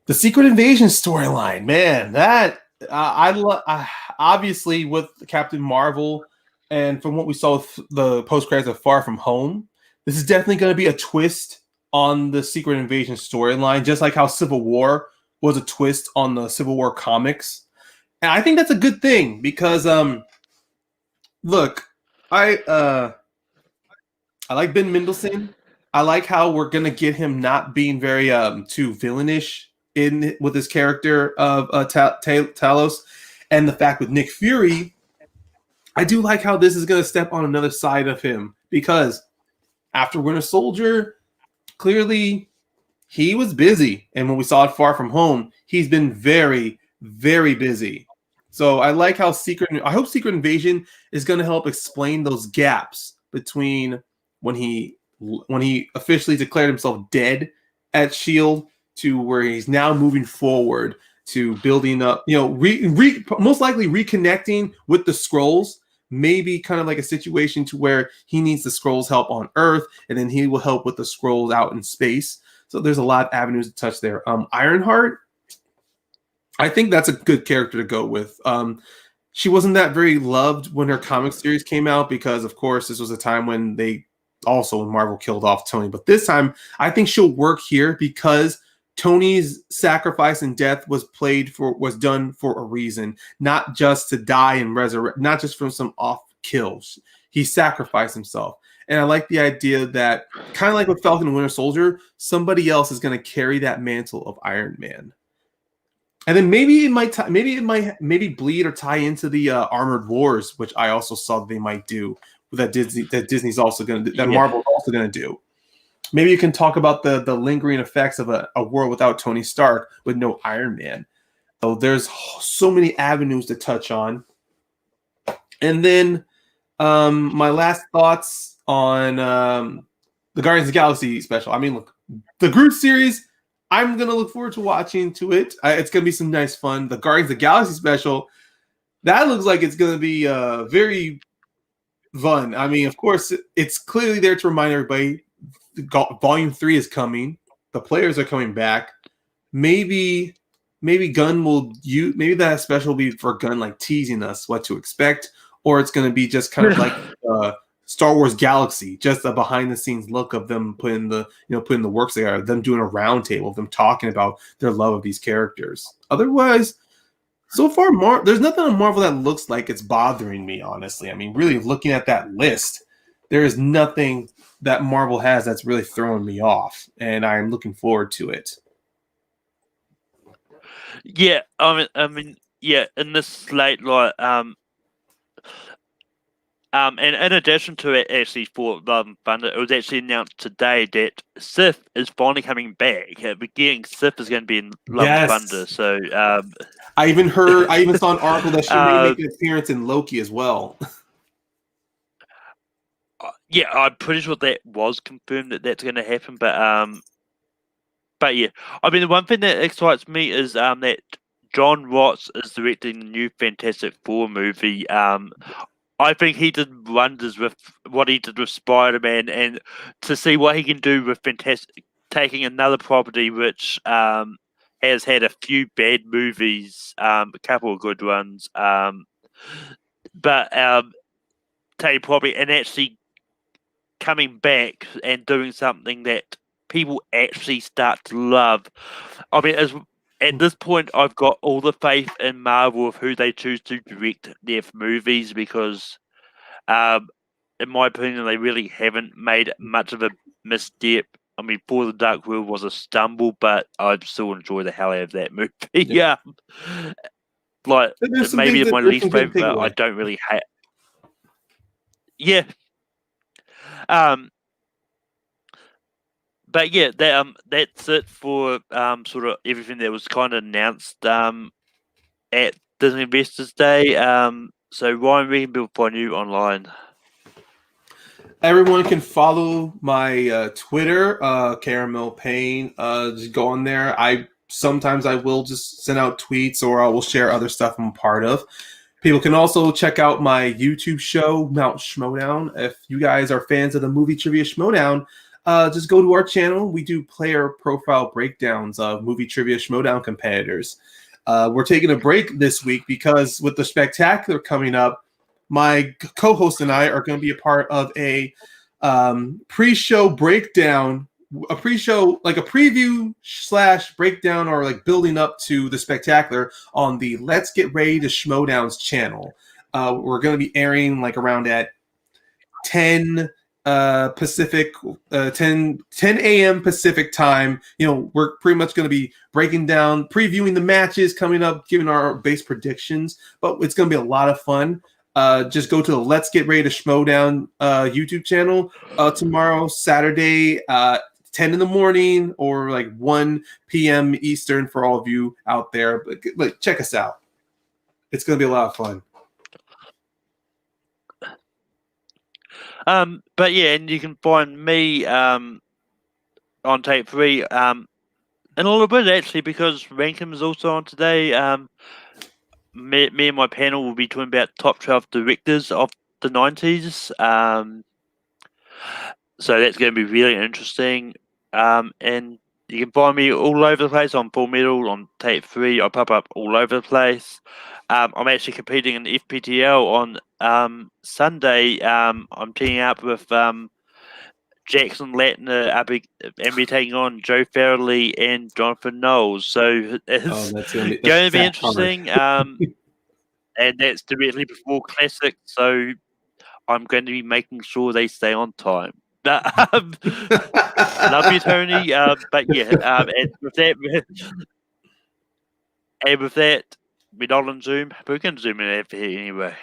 The Secret Invasion storyline, man, that obviously with Captain Marvel, and from what we saw with the post-credits of Far From Home, this is definitely going to be a twist on the Secret Invasion storyline, just like how Civil War was a twist on the Civil War comics. And I think that's a good thing because, look, I like Ben Mendelsohn. I like how we're going to get him not being very too villainish with his character of Talos, and the fact with Nick Fury, I do like how this is going to step on another side of him, because after Winter Soldier, clearly he was busy. And when we saw it Far From Home, he's been very, very busy. So I like how I hope Secret Invasion is going to help explain those gaps between when he officially declared himself dead at S.H.I.E.L.D. to where he's now moving forward to building up, most likely reconnecting with the Skrulls. Maybe kind of like a situation to where he needs the Skrulls' help on Earth, and then he will help with the Skrulls out in space. So there's a lot of avenues to touch there. Ironheart, I think that's a good character to go with. She wasn't that very loved when her comic series came out because, of course, this was a time when Marvel killed off Tony. But this time, I think she'll work here because Tony's sacrifice and death was done for a reason, not just to die and resurrect, not just from some off kills. He sacrificed himself. And I like the idea that, kind of like with Falcon and Winter Soldier, somebody else is going to carry that mantle of Iron Man. And then maybe it might bleed or tie into the Armored Wars, which I also saw that they might do, that Disney's also going to do, that Marvel's also going to do. Maybe you can talk about the lingering effects of a world without Tony Stark with no Iron Man. So there's so many avenues to touch on. And then my last thoughts on the Guardians of the Galaxy special. I mean, look, the Groot series, I'm going to look forward to watching to it. It's going to be some nice fun. The Guardians of the Galaxy special, that looks like it's going to be very fun. I mean, of course, it's clearly there to remind everybody Volume 3 is coming. The players are coming back. Maybe Gunn maybe that special will be for Gunn, like teasing us what to expect, or it's going to be just kind of like Star Wars Galaxy, just a behind the scenes look of them putting the works together, them doing a roundtable, of them talking about their love of these characters. Otherwise, so far, there's nothing on Marvel that looks like it's bothering me, honestly. I mean, really looking at that list, there is nothing that Marvel has that's really throwing me off, and I'm looking forward to it. Yeah, I mean, yeah. In this slate, like, and in addition to it, actually for Love and Thunder, it was actually announced today that Sif is finally coming back. Beginning, Sif is going to be in Love and Thunder. So, I even saw an article that she may make an appearance in Loki as well. Yeah, I'm pretty sure that was confirmed that that's going to happen. But yeah, I mean, the one thing that excites me is that John Watts is directing the new Fantastic Four movie. I think he did wonders with what he did with Spider-Man, and to see what he can do with taking another property which has had a few bad movies, a couple of good ones, but take property and actually coming back and doing something that people actually start to love. I mean, at this point, I've got all the faith in Marvel of who they choose to direct their movies because, in my opinion, they really haven't made much of a misstep. I mean, For the Dark World was a stumble, but I still enjoy the hell out of that movie. Yeah. Like, maybe my least favorite, but I don't really hate. Yeah. But yeah, that's it for sort of everything that was kind of announced at Disney Investors Day. So Ryan, where can people find you online? Everyone can follow my Twitter, Caramel Payne. Just go on there. Sometimes I will just send out tweets or I will share other stuff I'm a part of. People can also check out my YouTube show, Mount Schmodown. If you guys are fans of the movie Trivia Schmodown, just go to our channel. We do player profile breakdowns of movie Trivia Schmodown competitors. We're taking a break this week because with the Spectacular coming up, my co-host and I are going to be a part of a pre-show breakdown, a pre-show, like a preview / breakdown or like building up to the Spectacular on the Let's Get Ready to Schmodown's channel. We're going to be airing like around at 10 Pacific, 10 a.m. Pacific time. You know, we're pretty much going to be breaking down, previewing the matches coming up, giving our base predictions, but it's going to be a lot of fun. Just go to the Let's Get Ready to Schmodown YouTube channel tomorrow, Saturday, 10 in the morning or like 1 p.m. Eastern for all of you out there. But check us out. It's going to be a lot of fun. But yeah, and you can find me on Tape 3 in a little bit, actually, because Rankin is also on today. Me and my panel will be talking about top 12 directors of the 90s. So that's going to be really interesting. And you can find me all over the place on Full Metal, on Tape 3. I pop up all over the place. I'm actually competing in FPTL on Sunday. I'm teaming up with Jackson Latner, and we're taking on Joe Farrelly and Jonathan Knowles. So it's that's going to be interesting. And that's directly before Classic, so I'm going to be making sure they stay on time. Love you, Tony. But yeah, and with that, we're not on Zoom. We're going to Zoom in here anyway.